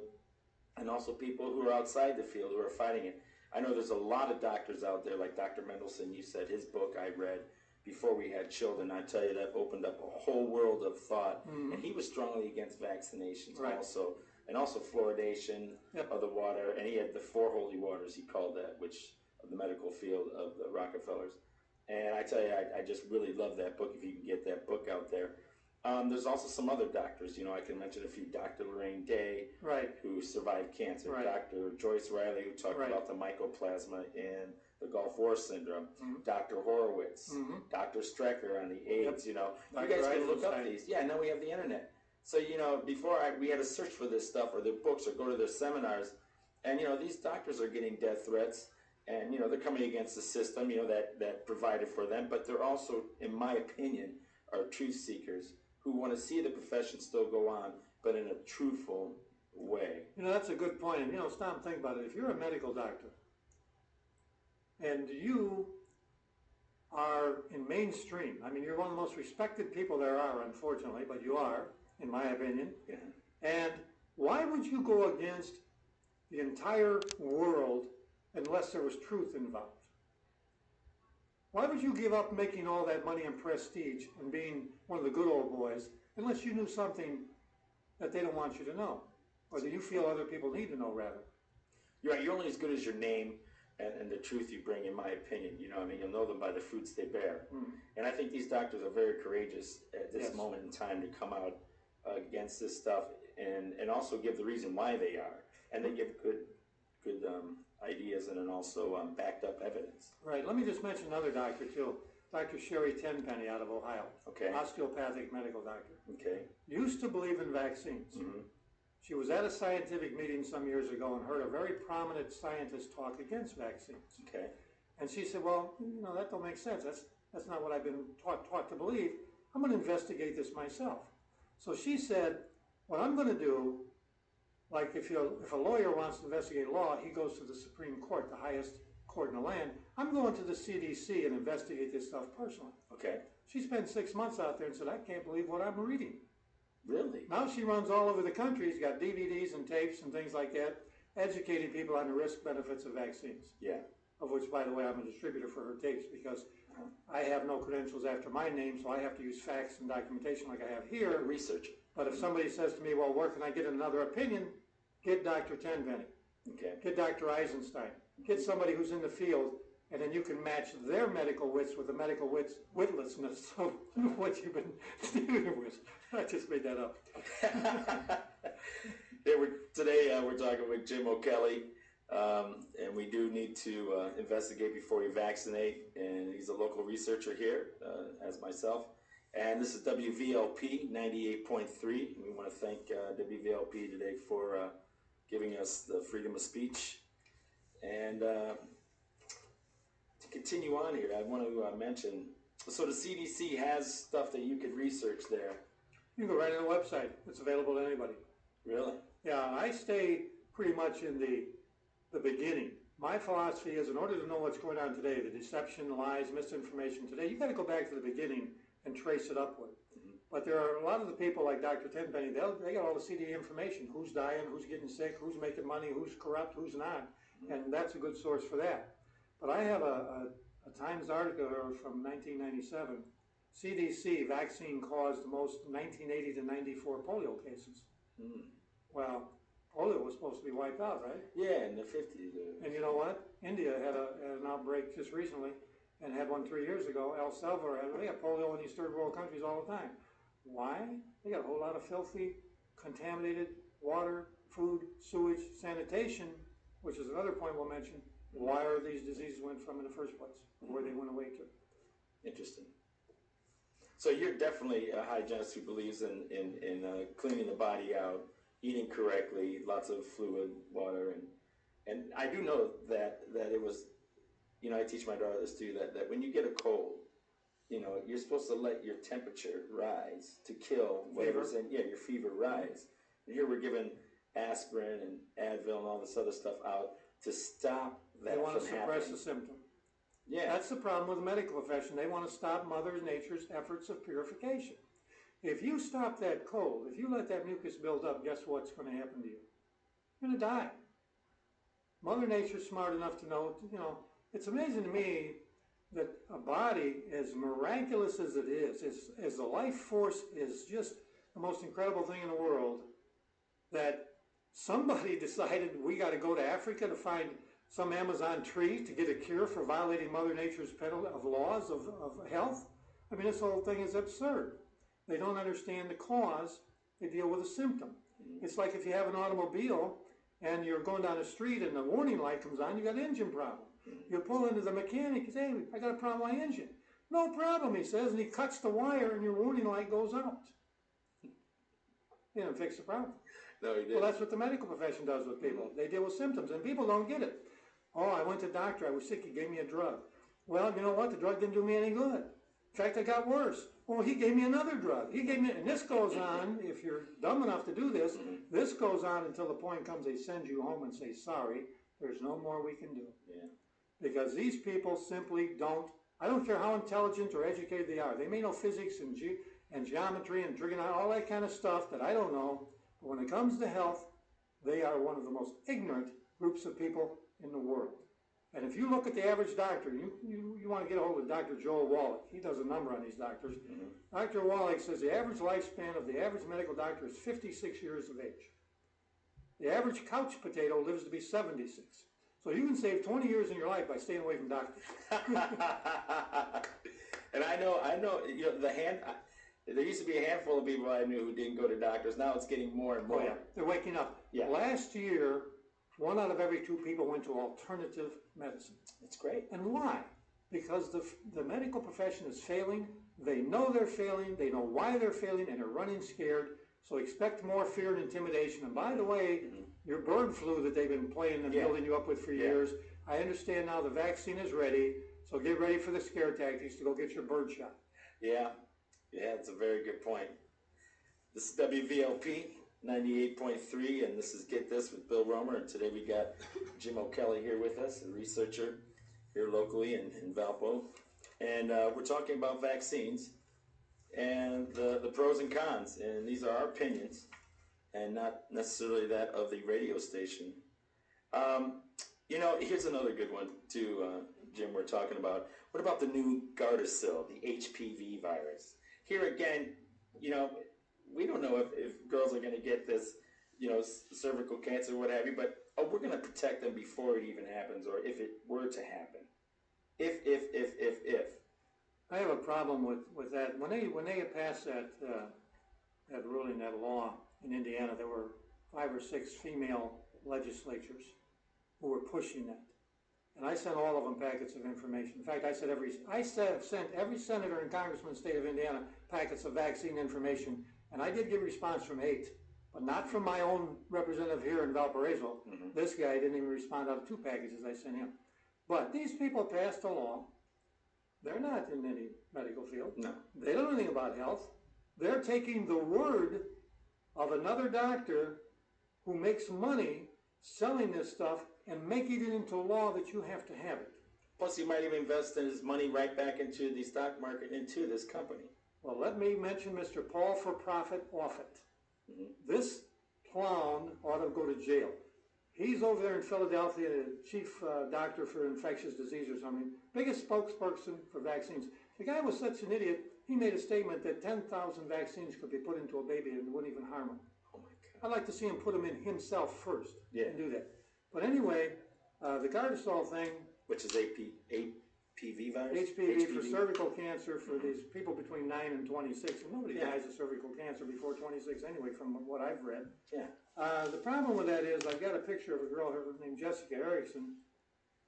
and also people who are outside the field who are fighting it. I know there's a lot of doctors out there, like Dr. Mendelsohn. You said his book I read before we had children. I tell you, that opened up a whole world of thought. And he was strongly against vaccinations also, and also fluoridation of the water. And he had the 4 holy waters, he called that, which of the medical field of the Rockefellers. And I tell you, I just really love that book, if you can get that book out there. There's also some other doctors, I can mention a few. Dr. Lorraine Day, who survived cancer. Dr. Joyce Riley, who talked about the mycoplasma and the Gulf War syndrome. Dr. Horowitz, Dr. Strecker on the AIDS, you guys can look up these. Yeah, now we have the internet. So, before we had to search for this stuff or their books or go to their seminars, and, these doctors are getting death threats, and, they're coming against the system, that provided for them, but they're also, in my opinion, are truth seekers who want to see the profession still go on, but in a truthful way. That's a good point. And, stop and think about it. If you're a medical doctor and you are in mainstream, I mean, you're one of the most respected people there are, unfortunately, but you are, in my opinion. Yeah. And why would you go against the entire world unless there was truth involved? Why would you give up making all that money and prestige and being one of the good old boys unless you knew something that they don't want you to know, or that you feel other people need to know, rather? You're right. You're only as good as your name and the truth you bring, in my opinion. You'll know them by the fruits they bear. And I think these doctors are very courageous at this moment in time to come out against this stuff and also give the reason why they are. And they give good ideas and then also backed up evidence. Right. Let me just mention another doctor too. Dr. Sherry Tenpenny out of Ohio. Okay. Osteopathic medical doctor. Okay. Used to believe in vaccines. She was at a scientific meeting some years ago and heard a very prominent scientist talk against vaccines. Okay. And she said, well, that don't make sense. That's not what I've been taught to believe. I'm going to investigate this myself. So she said, what I'm going to do, like if a lawyer wants to investigate law, he goes to the Supreme Court, the highest court in the land. I'm going to the CDC and investigate this stuff personally. Okay. She spent 6 months out there and said, I can't believe what I'm reading. Really? Now she runs all over the country. She's got DVDs and tapes and things like that educating people on the risk benefits of vaccines. Yeah. Of which, by the way, I'm a distributor for her tapes because I have no credentials after my name, so I have to use facts and documentation like I have here. Research. But if somebody says to me, well, where can I get another opinion? Get Dr. Tenpenny. Okay. Get Dr. Eisenstein. Get somebody who's in the field, and then you can match their medical wits with the medical witlessness of what you've been dealing with. I just made that up. Today we're talking with Jim O'Kelly, and we do need to investigate before we vaccinate, and he's a local researcher here, as myself. And this is WVLP 98.3. We want to thank WVLP today for giving us the freedom of speech. And to continue on here, I want to mention, so the CDC has stuff that you could research there. You can go right on the website. It's available to anybody. Really? Yeah, I stay pretty much in the beginning. My philosophy is, in order to know what's going on today, the deception, lies, misinformation today, you've got to go back to the beginning and trace it upward. Mm-hmm. But there are a lot of the people like Dr. Tenpenny, they got all the CD information, who's dying, who's getting sick, who's making money, who's corrupt, who's not, and that's a good source for that. But I have a Times article from 1997, CDC vaccine caused the most 1980 to 94 polio cases. Mm. Well, polio was supposed to be wiped out, right? Yeah, in the 50s. And you know what? India had an outbreak just recently, and had one 3 years ago. El Salvador they got polio in these third world countries all the time. Why? They got a whole lot of filthy, contaminated water, food, sewage, sanitation, which is another point we'll mention. Why are these diseases went from in the first place? Where they went away to. Interesting. So you're definitely a hygienist who believes in cleaning the body out, eating correctly, lots of fluid, water, and I do know that it was, you know, I teach my daughter this too, that when you get a cold, you know, you're supposed to let your temperature rise to kill whatever's in, your fever rise. And here we're giving aspirin and Advil and all this other stuff out to stop that They want to from suppress happening. the symptom. Yeah. That's the problem with the medical profession. They want to stop Mother Nature's efforts of purification. If you stop that cold, if you let that mucus build up, guess what's going to happen to you? You're going to die. Mother Nature's smart enough to know, you know, it's amazing to me that a body, as miraculous as it is, as the life force is just the most incredible thing in the world, that somebody decided we got to go to Africa to find some Amazon tree to get a cure for violating Mother Nature's penalty of laws of health. I mean, this whole thing is absurd. They don't understand the cause. They deal with a symptom. It's like if you have an automobile and you're going down the street and the warning light comes on, you got an engine problem. You pull into the mechanic, he says, hey, I got a problem with my engine. No problem, he says, and he cuts the wire and your warning light goes out. He didn't fix the problem. No, he didn't. Well, that's what the medical profession does with people. They deal with symptoms, and people don't get it. Oh, I went to the doctor, I was sick, he gave me a drug. Well, you know what, the drug didn't do me any good. In fact, I got worse. Oh, he gave me another drug. He gave me, and this goes on, if you're dumb enough to do this, this goes on until the point comes they send you home and say, sorry, there's no more we can do. Yeah. Because these people simply don't, I don't care how intelligent or educated they are. They may know physics and geometry and trigonometry, all that kind of stuff that I don't know. But when it comes to health, they are one of the most ignorant groups of people in the world. And if you look at the average doctor, you want to get a hold of Dr. Joel Wallach. He does a number on these doctors. Mm-hmm. Dr. Wallach says the average lifespan of the average medical doctor is 56 years of age. The average couch potato lives to be 76. So you can save 20 years in your life by staying away from doctors. And I know, you know, there used to be a handful of people I knew who didn't go to doctors. Now it's getting more and more. Oh, yeah. They're waking up. Yeah. Last year, 1 out of every 2 people went to alternative medicine. That's great. And why? Because the medical profession is failing. They know they're failing. They know why they're failing, and they're running scared. So expect more fear and intimidation. And by the way, your bird flu that they've been playing and building you up with for years, I understand now the vaccine is ready. So get ready for the scare tactics to go get your bird shot. Yeah, that's a very good point. This is WVLP 98.3, and this is Get This with Bill Romer. And today we got Jim O'Kelly here with us, a researcher here locally in Valpo. And we're talking about vaccines and the pros and cons. And these are our opinions and not necessarily that of the radio station. Um, here's another good one too, Jim. We're talking about what about the new Gardasil, the HPV virus? Here again, you know, we don't know if girls are going to get this, cervical cancer, or what have you. But we're going to protect them before it even happens, or if it were to happen. If. I have a problem with that. When they passed that ruling, that law in Indiana, there were 5 or 6 female legislatures who were pushing that. And I sent all of them packets of information. In fact, I sent every senator and congressman in the state of Indiana packets of vaccine information, and I did get a response from 8, but not from my own representative here in Valparaiso. Mm-hmm. This guy didn't even respond out of 2 packages I sent him. But these people passed a law. They're not in any medical field. No. They don't know anything about health. They're taking the word of another doctor who makes money selling this stuff and making it into law that you have to have it. Plus, he might even invest his money right back into the stock market, into this company. Well, let me mention Mr. Paul for Profit Offit. Mm-hmm. This clown ought to go to jail. He's over there in Philadelphia, the chief doctor for infectious disease or something, biggest spokesperson for vaccines. The guy was such an idiot, he made a statement that 10,000 vaccines could be put into a baby and it wouldn't even harm him. Oh my God. I'd like to see him put them in himself first and do that. But anyway, the Gardasil thing, which is HPV virus? HPV for cervical cancer for these people between 9 and 26. And nobody dies of cervical cancer before 26 anyway, from what I've read. Yeah. The problem with that is I've got a picture of a girl here named Jessica Erickson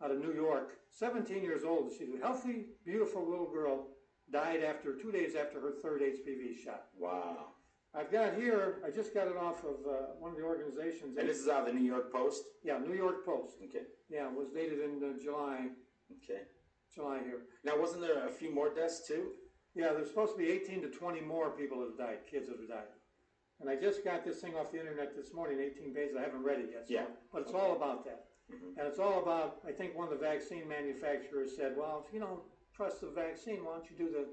out of New York, 17 years old. She's a healthy, beautiful little girl, died 2 days after her 3rd HPV shot. Wow. I've got here, I just got it off of one of the organizations. And this is out of the New York Post? Yeah, New York Post. Okay. Yeah, it was dated in July. Okay. July here. Now, wasn't there a few more deaths too? Yeah, there's supposed to be 18 to 20 more people that have died, kids that have died. And I just got this thing off the internet this morning, 18 pages. I haven't read it yet. So, yeah. But it's all about that. Mm-hmm. And it's all about, I think one of the vaccine manufacturers said, well, if you don't trust the vaccine, why don't you do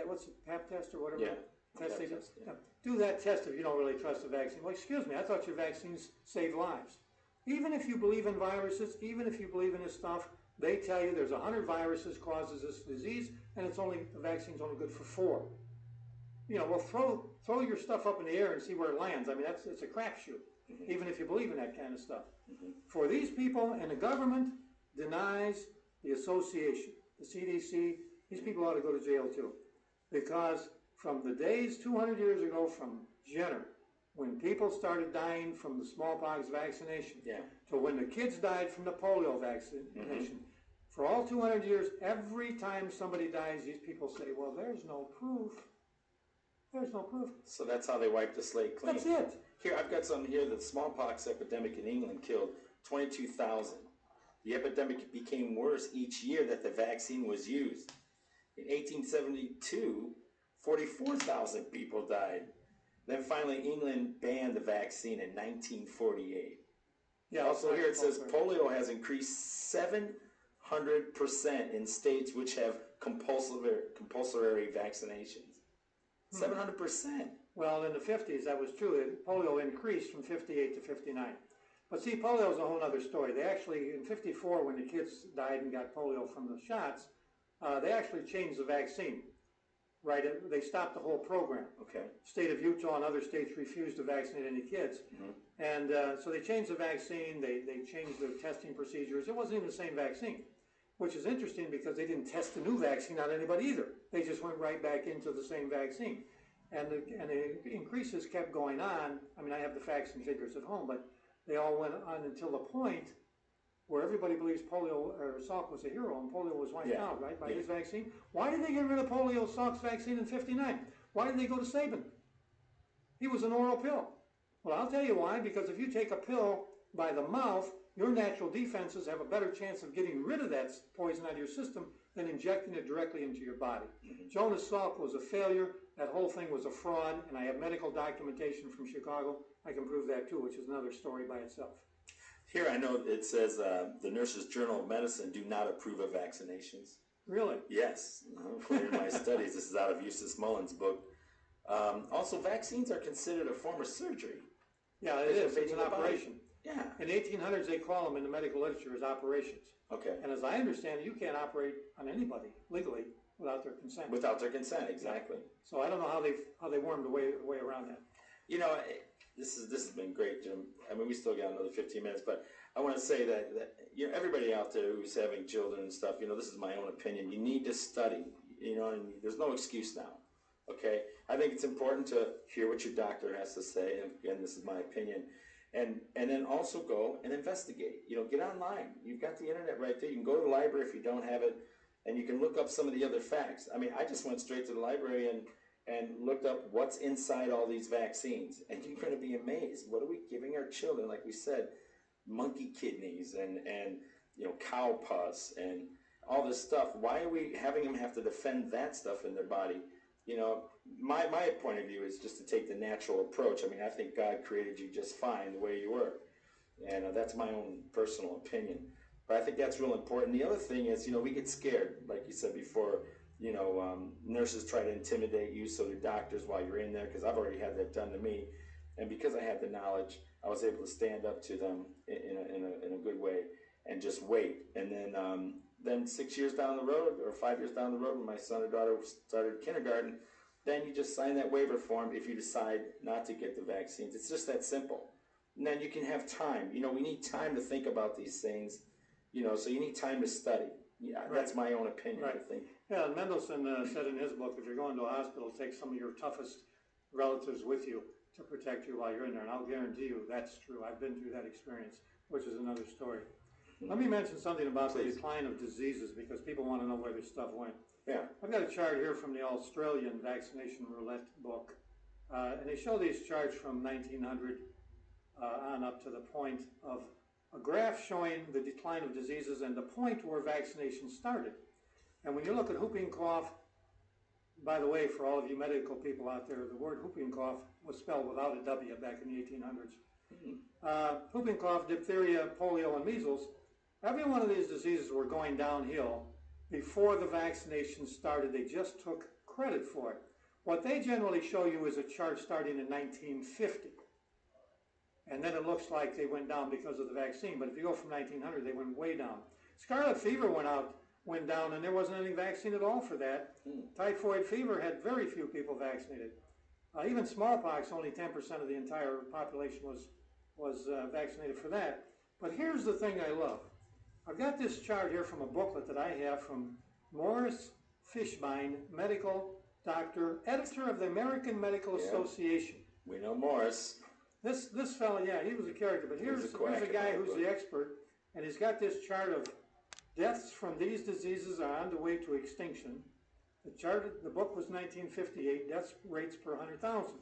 what's the PAP test or whatever? Yeah. Test they do? Yeah. Do that test if you don't really trust the vaccine. Well, excuse me, I thought your vaccines save lives. Even if you believe in viruses, even if you believe in this stuff, they tell you there's 100 viruses causes this disease, and the vaccine's only good for 4. Well, throw your stuff up in the air and see where it lands. I mean, it's a crapshoot, even if you believe in that kind of stuff. For these people, and the government denies the association, the CDC, these people ought to go to jail too. Because from the days 200 years ago from Jenner, when people started dying from the smallpox vaccination, to when the kids died from the polio vaccination, for all 200 years, every time somebody dies, these people say, well, there's no proof. There's no proof. So that's how they wipe the slate clean. That's it. Here, I've got something here. The smallpox epidemic in England killed 22,000. The epidemic became worse each year that the vaccine was used. In 1872, 44,000 people died. Then finally, England banned the vaccine in 1948. Yeah. Also here it says polio has increased 700% in states which have compulsory vaccinations. 700%. Well, in the 50s, that was true. Polio increased from 58 to 59. But see, polio is a whole other story. They actually, in 54, when the kids died and got polio from the shots, they actually changed the vaccine. Right? They stopped the whole program. Okay. State of Utah and other states refused to vaccinate any kids. And so they changed the vaccine. They changed their testing procedures. It wasn't even the same vaccine, which is interesting because they didn't test the new vaccine on anybody either. They just went right back into the same vaccine. And the increases kept going on. I mean, I have the facts and figures at home, but they all went on until the point where everybody believes polio or Salk was a hero and polio was wiped out, right, by his vaccine. Why did they get rid of polio Salk's vaccine in 59? Why did they go to Sabin? He was an oral pill. Well, I'll tell you why, because if you take a pill by the mouth, your natural defenses have a better chance of getting rid of that poison out of your system than injecting it directly into your body. Jonas Salk was a failure. That whole thing was a fraud, and I have medical documentation from Chicago. I can prove that too, which is another story by itself. Here I know it says the Nurses Journal of Medicine do not approve of vaccinations. Really? Yes. According to my studies, this is out of Eustace Mullen's book. Also, vaccines are considered a form of surgery. Yeah, it is. It's an operation. Yeah. In the 1800s, they call them in the medical literature as operations. Okay. And as I understand it, you can't operate on anybody legally without their consent. Without their consent, exactly. So I don't know how they wormed the way around that. You know, this has been great, Jim. I mean, we still got another 15 minutes, but I want to say that you know, everybody out there who's having children and stuff, you know, this is my own opinion. You need to study. You know, and there's no excuse now. Okay, I think it's important to hear what your doctor has to say, and again, this is my opinion. And then also go and investigate. You know, get online. You've got the internet right there. You can go to the library if you don't have it, and you can look up some of the other facts. I mean, I just went straight to the library and looked up what's inside all these vaccines, and you're going to be amazed. What are we giving our children? Like we said, monkey kidneys and you know, cow pus and all this stuff. Why are we having them have to defend that stuff in their body? You know, my point of view is just to take the natural approach. I mean, I think God created you just fine the way you were. And that's my own personal opinion. But I think that's real important. The other thing is, you know, we get scared, like you said before. You know, nurses try to intimidate you, so do doctors while you're in there, because I've already had that done to me. And because I had the knowledge, I was able to stand up to them in a good way and just wait. And then 6 years down the road, or 5 years down the road, when my son or daughter started kindergarten, then you just sign that waiver form if you decide not to get the vaccines. It's just that simple. And then you can have time. You know, we need time to think about these things, you know, so you need time to study. Yeah, right. That's my own opinion, right. I think. Yeah, and Mendelsohn said in his book, if you're going to a hospital, take some of your toughest relatives with you to protect you while you're in there. And I'll guarantee you that's true. I've been through that experience, which is another story. Let me mention something about the decline of diseases, because people want to know where this stuff went. Yeah. I've got a chart here from the Australian Vaccination Roulette book, and they show these charts from 1900 on up to the point of a graph showing the decline of diseases and the point where vaccination started. And when you look at whooping cough, by the way, for all of you medical people out there, the word whooping cough was spelled without a W back in the 1800s. Whooping cough, diphtheria, polio, and measles, every one of these diseases were going downhill before the vaccination started. They just took credit for it. What they generally show you is a chart starting in 1950. And then it looks like they went down because of the vaccine. But if you go from 1900, they went way down. Scarlet fever went down, and there wasn't any vaccine at all for that. Typhoid fever had very few people vaccinated. Even smallpox, only 10% of the entire population was vaccinated for that. But here's the thing I love. I've got this chart here from a booklet that I have from Morris Fishbein, medical doctor, editor of the American Medical Association. We know Morris. This fellow, yeah, he was a character, but here's a guy who's the expert, and he's got this chart of deaths from these diseases are on the way to extinction. The book was 1958, death rates per 100,000.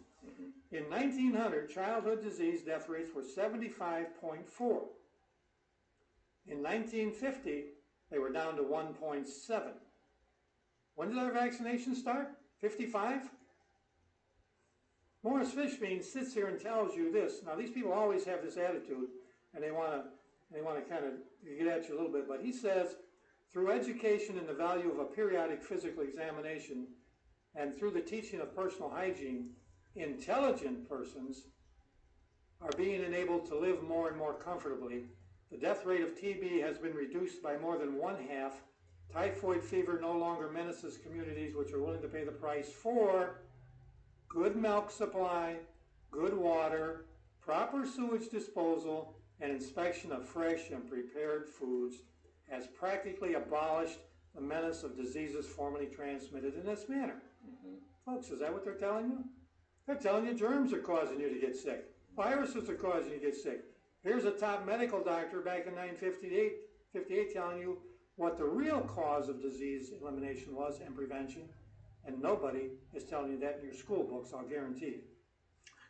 In 1900, childhood disease death rates were 75.4. In 1950, they were down to 1.7. When did our vaccination start? 55? Morris Fishbein sits here and tells you this. Now, these people always have this attitude, and they want to kind of get at you a little bit, but he says, through education in the value of a periodic physical examination and through the teaching of personal hygiene, intelligent persons are being enabled to live more and more comfortably. The death rate of TB has been reduced by more than 1/2. Typhoid fever no longer menaces communities which are willing to pay the price for good milk supply, good water, proper sewage disposal, and inspection of fresh and prepared foods has practically abolished the menace of diseases formerly transmitted in this manner. Folks, is that what they're telling you? They're telling you germs are causing you to get sick. Viruses are causing you to get sick. Here's a top medical doctor back in 1958 telling you what the real cause of disease elimination was and prevention, and nobody is telling you that in your school books, I'll guarantee you.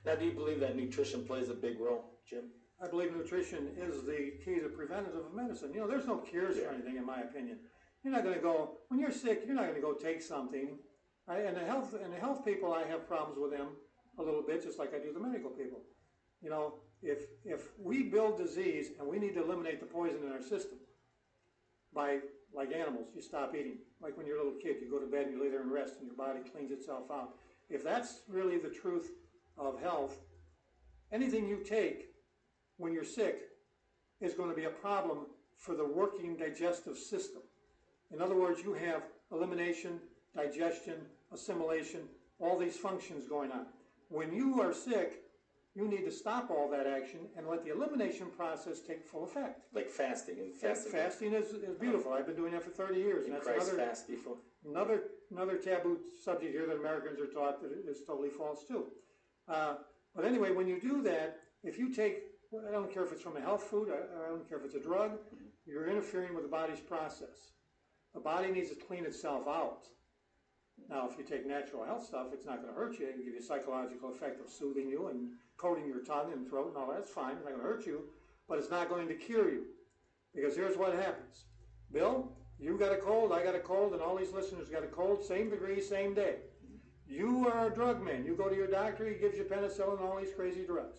Now, do you believe that nutrition plays a big role, Jim? I believe nutrition is the key to preventative medicine. You know, there's no cures for anything, in my opinion. You're not going to go, when you're sick, you're not going to go take something. And the health people, I have problems with them a little bit, just like I do the medical people. You know, if we build disease and we need to eliminate the poison in our system by, like animals, you stop eating. Like when you're a little kid, you go to bed and you lay there and rest and your body cleans itself out. If that's really the truth of health, anything you take when you're sick is going to be a problem for the working digestive system. In other words, you have elimination, digestion, assimilation, all these functions going on. When you are sick, you need to stop all that action and let the elimination process take full effect. Like fasting. And fasting is beautiful. I've been doing that for 30 years. Did And Christ that's fast before? another taboo subject here that Americans are taught that is totally false too. But anyway, when you do that, if you take, I don't care if it's from a health food, I don't care if it's a drug, you're interfering with the body's process. The body needs to clean itself out. Now, if you take natural health stuff, it's not going to hurt you. It can give you a psychological effect of soothing you and coating your tongue and throat and all that's fine. It's not going to hurt you, but it's not going to cure you. Because here's what happens. Bill, you got a cold, I got a cold, and all these listeners got a cold, same degree, same day. You are a drug man. You go to your doctor, he gives you penicillin and all these crazy drugs.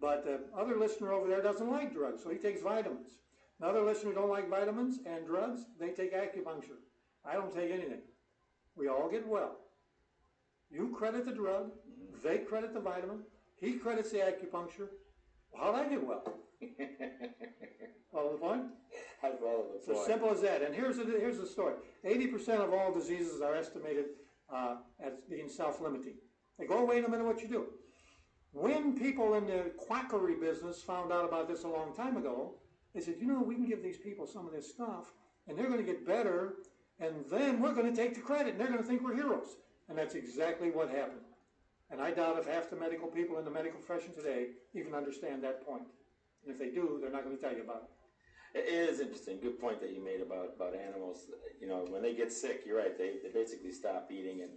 But the other listener over there doesn't like drugs, so he takes vitamins. Another listener who don't like vitamins and drugs, they take acupuncture. I don't take anything. We all get well. You credit the drug, they credit the vitamin, he credits the acupuncture. Well, how'd I get well? Follow the point? I follow the It's as point. simple as that. And here's the story. 80% of all diseases are estimated as being self-limiting. They go away no matter what you do. When people in the quackery business found out about this a long time ago, they said, you know, we can give these people some of this stuff, and they're going to get better, and then we're going to take the credit, and they're going to think we're heroes. And that's exactly what happened. And I doubt if half the medical people in the medical profession today even understand that point. And if they do, they're not going to tell you about it. It is interesting. Good point that you made about animals. You know, when they get sick, you're right, they basically stop eating, and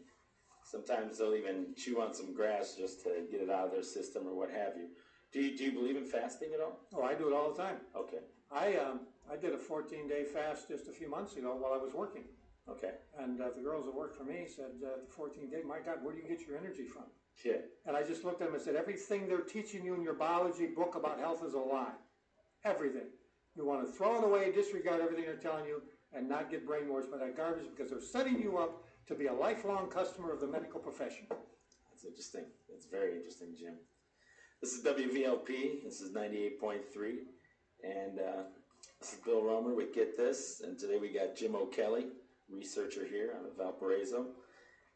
sometimes they'll even chew on some grass just to get it out of their system or what have you. Do you believe in fasting at all? Oh, I do it all the time. Okay. I did a 14-day fast just a few months ago while I was working. Okay. And the girls that worked for me said, the 14-day, my God, where do you get your energy from? Yeah. And I just looked at them and said, everything they're teaching you in your biology book about health is a lie. Everything. You want to throw it away, disregard everything they're telling you, and not get brainwashed by that garbage because they're setting you up to be a lifelong customer of the medical profession. That's interesting. That's very interesting, Jim. This is WVLP. This is 98.3. And this is Bill Romer with Get This. And today we got Jim O'Kelly, researcher here out of Valparaiso.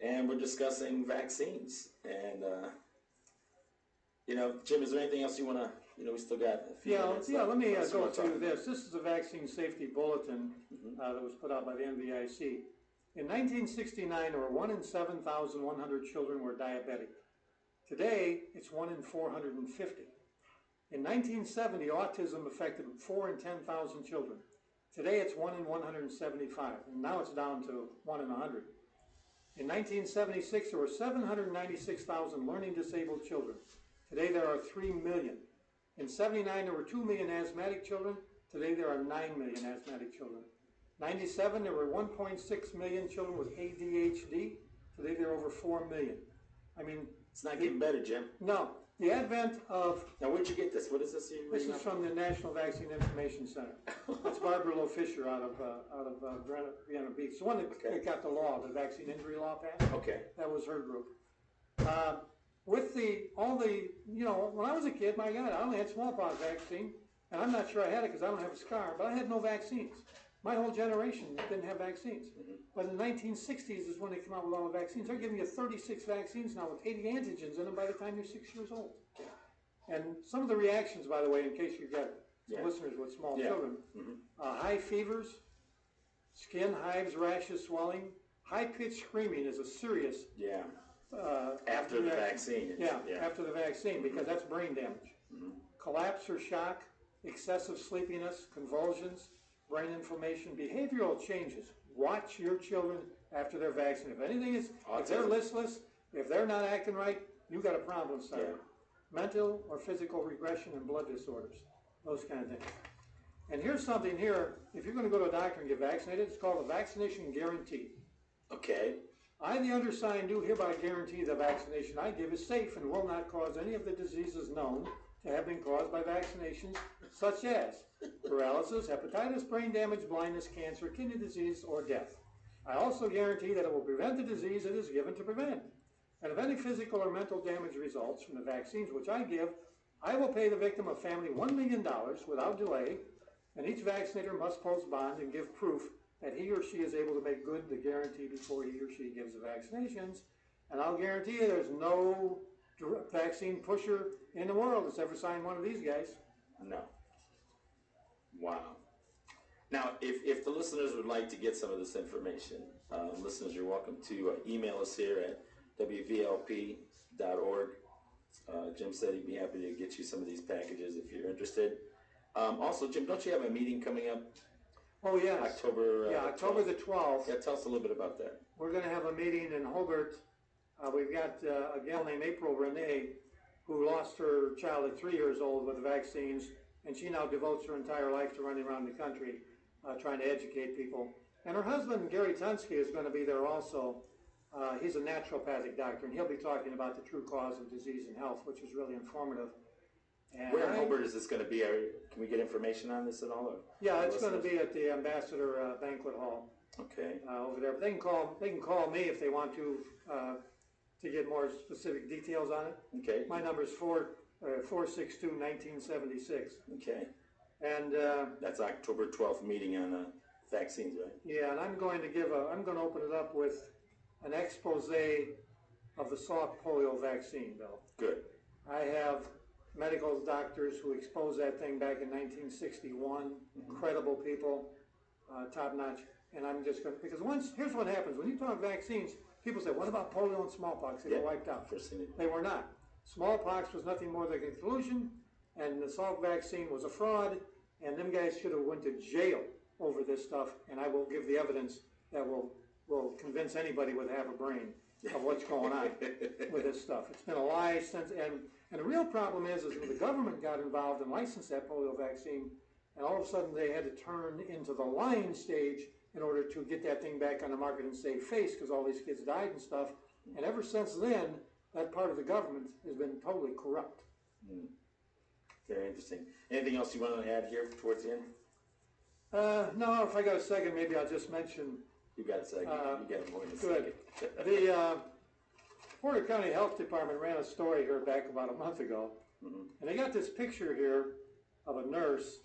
And we're discussing vaccines. And, you know, Jim, is there anything else you want to, you know, we still got a few minutes left. Let me go through this. This is a vaccine safety bulletin that was put out by the NVIC. In 1969, there were 1 in 7,100 children were diabetic. Today, it's 1 in 450. In 1970, autism affected 4 in 10,000 children. Today, it's 1 in 175, and now it's down to 1 in 100. In 1976, there were 796,000 learning disabled children. Today, there are 3 million. In 79, there were 2 million asthmatic children. Today, there are 9 million asthmatic children. 97, there were 1.6 million children with ADHD. Today, there are over 4 million. I mean, it's not getting better, Jim. No. The advent of... Now, where'd you get this? What is this? This is from the National Vaccine Information Center. That's Barbara Lowe Fisher out of Vienna Beach. It's the one that got the law, the vaccine injury law passed. Okay. That was her group. With you know, when I was a kid, my God, I only had smallpox vaccine, and I'm not sure I had it because I don't have a scar, but I had no vaccines. My whole generation didn't have vaccines. But in the 1960s is when they came out with all the vaccines. They're giving you 36 vaccines now with 80 antigens in them by the time you're 6 years old. And some of the reactions, by the way, in case you've got listeners with small children, high fevers, skin hives, rashes, swelling, high-pitched screaming is a serious after the vaccine. After the vaccine, because that's brain damage. Collapse or shock, excessive sleepiness, convulsions, brain inflammation, behavioral changes. Watch your children after they're vaccinated. If anything is, if they're listless, if they're not acting right, you got a problem starting. Mental or physical regression and blood disorders, those kind of things. And here's something here, if you're going to go to a doctor and get vaccinated, it's called a vaccination guarantee. Okay. I, the undersigned, do hereby guarantee the vaccination I give is safe and will not cause any of the diseases known to have been caused by vaccinations, such as paralysis, hepatitis, brain damage, blindness, cancer, kidney disease, or death. I also guarantee that it will prevent the disease it is given to prevent. And if any physical or mental damage results from the vaccines which I give, I will pay the victim of family $1 million without delay, and each vaccinator must post bond and give proof that he or she is able to make good the guarantee before he or she gives the vaccinations. And I'll guarantee you there's no vaccine pusher in the world that's ever signed one of these guys. No. Wow. Now, if the listeners would like to get some of this information, listeners, you're welcome to email us here at wvlp.org. Jim said he'd be happy to get you some of these packages if you're interested. Also, Jim, don't you have a meeting coming up? Oh, yes. October October 12th. the 12th. Yeah, tell us a little bit about that. We're going to have a meeting in Hobart. We've got a gal named April Renee who lost her child at 3 years old with the vaccines, and she now devotes her entire life to running around the country trying to educate people. And her husband, Gary Tunsky, is going to be there also. He's a naturopathic doctor, and he'll be talking about the true cause of disease and health, which is really informative. And where in Hobart is this going to be? Can we get information on this at all? Or yeah, it's going to be at the Ambassador Banquet Hall. Okay. Over there. But they can call me if they want to get more specific details on it. Okay. My number is 462-1976. Okay. And that's October 12th meeting on vaccines, right? yeah, and I'm going to open it up with an expose of the Salk polio vaccine, Bill. Good. I have medical doctors who exposed that thing back in 1961, credible people, top notch. And I'm just going to, because here's what happens. When you talk vaccines, people say, what about polio and smallpox? They were wiped out. They were not. Smallpox was nothing more than a collusion, and the Salk vaccine was a fraud, and them guys should have went to jail over this stuff, and I will give the evidence that will convince anybody with half a brain of what's going on with this stuff. It's been a lie since, and the real problem is when the government got involved and licensed that polio vaccine, and all of a sudden they had to turn into the lying stage in order to get that thing back on the market and save face, because all these kids died and stuff. And ever since then, that part of the government has been totally corrupt. Very interesting. Anything else you want to add here towards the end? No, if I got a second, maybe I'll just mention. You got a second. You got more than a good. second. The Porter County Health Department ran a story here back about a month ago, and they got this picture here of a nurse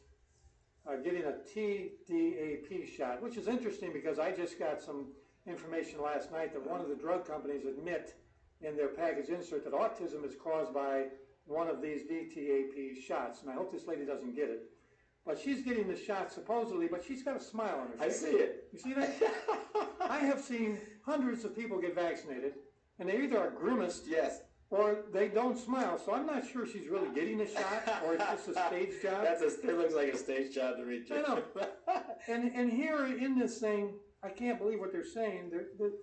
getting a TDAP shot, which is interesting because I just got some information last night that one of the drug companies admit in their package insert that autism is caused by one of these DTAP shots, and I hope this lady doesn't get it. But she's getting the shot supposedly, but she's got a smile on her face. I see it. You see that? I have seen hundreds of people get vaccinated, and they either are grimaced, yes, or they don't smile. So I'm not sure she's really getting the shot, or it's just a stage job. It looks like a stage job to read. I know. And here in this thing, I can't believe what they're saying.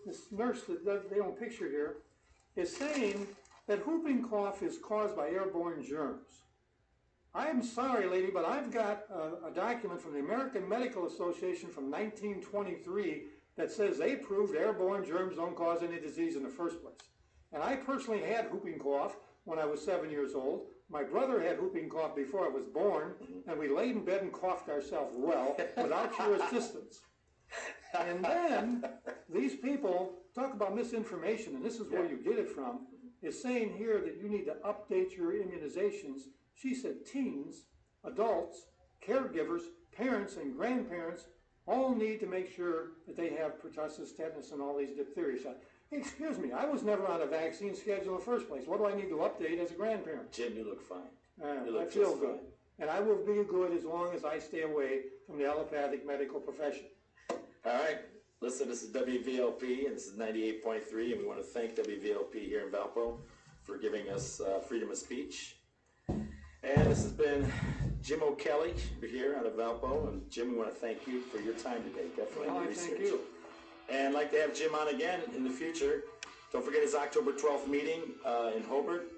This nurse that they don't picture here is saying that whooping cough is caused by airborne germs. I'm sorry, lady, but I've got a document from the American Medical Association from 1923 that says they proved airborne germs don't cause any disease in the first place. And I personally had whooping cough when I was 7 years old. My brother had whooping cough before I was born, and we laid in bed and coughed ourselves well without your assistance. And then these people talk about misinformation, and this is where you get it from, is saying here that you need to update your immunizations. She said teens, adults, caregivers, parents, and grandparents all need to make sure that they have pertussis, tetanus, and all these diphtheria shots. Hey, excuse me, I was never on a vaccine schedule in the first place. What do I need to update as a grandparent? Jim, you look fine. I feel good. And I will be good as long as I stay away from the allopathic medical profession. All right. Listen, this is WVLP, and this is 98.3, and we want to thank WVLP here in Valpo for giving us freedom of speech. And this has been Jim O'Kelly here out of Valpo. And Jim, we want to thank you for your time today. Definitely Well, the research. thank you. And I'd like to have Jim on again in the future. Don't forget his October 12th meeting in Hobart.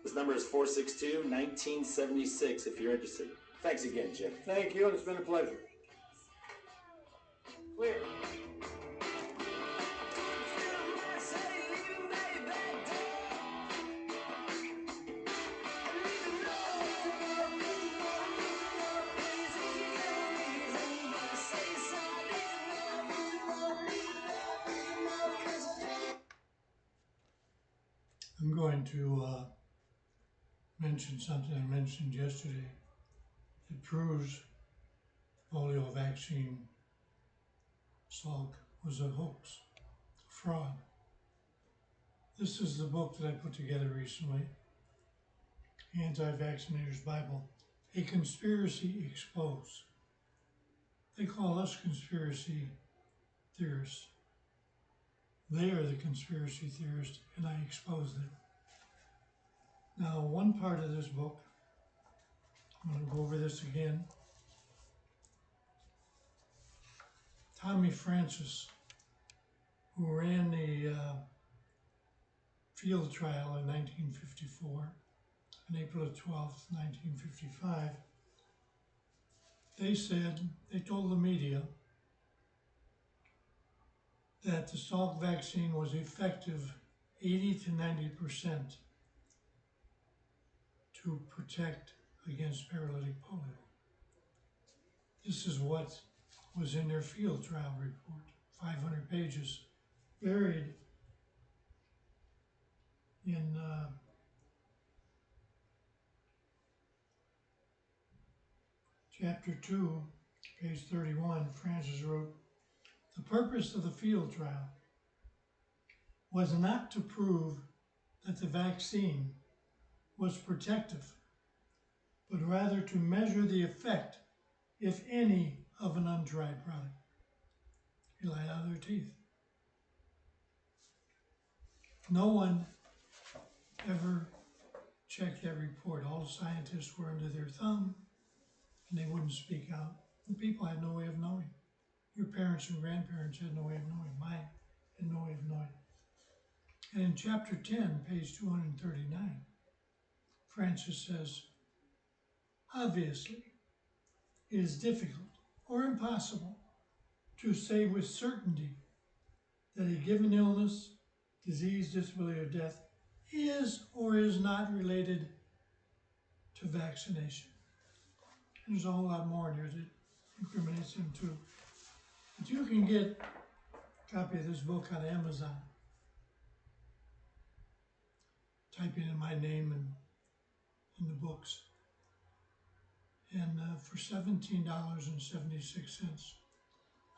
His number is 462-1976 if you're interested. Thanks again, Jim. Thank you, and it's been a pleasure. Clear. I'm going to mention mention something I mentioned yesterday that proves the polio vaccine Salk was a hoax, a fraud. This is the book that I put together recently, Anti-Vaccinators Bible, A Conspiracy Exposed. They call us conspiracy theorists. They are the conspiracy theorists, and I expose them. Now, one part of this book, I'm going to go over this again. Tommy Francis, who ran the field trial in 1954, on April 12th, 1955, they told the media that the Salk vaccine was effective 80 to 90% to protect against paralytic polio. This is what was in their field trial report, 500 pages, buried in chapter 2, page 31. Francis wrote, "The purpose of the field trial was not to prove that the vaccine was protective, but rather to measure the effect, if any, of an untried product." He lied out of their teeth. No one ever checked that report. All the scientists were under their thumb, and they wouldn't speak out. The people had no way of knowing. Your parents and grandparents had no way of knowing. Mine had no way of knowing. And in chapter 10, page 239, Francis says, "Obviously, it is difficult or impossible to say with certainty that a given illness, disease, disability, or death is or is not related to vaccination." And there's a whole lot more in here that incriminates him too. But you can get a copy of this book on Amazon. Typing in my name and in the books. And for $17.76.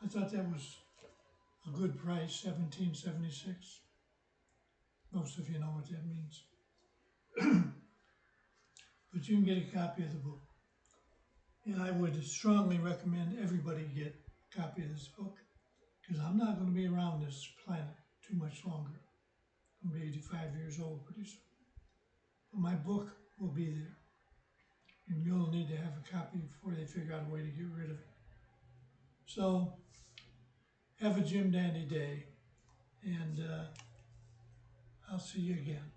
I thought that was a good price, $17.76. Most of you know what that means. But you can get a copy of the book. And I would strongly recommend everybody get a copy of this book, because I'm not going to be around this planet too much longer. I'm going to be 85 years old pretty soon. But my book will be there. And you'll need to have a copy before they figure out a way to get rid of it. So, have a Jim Dandy day, and I'll see you again.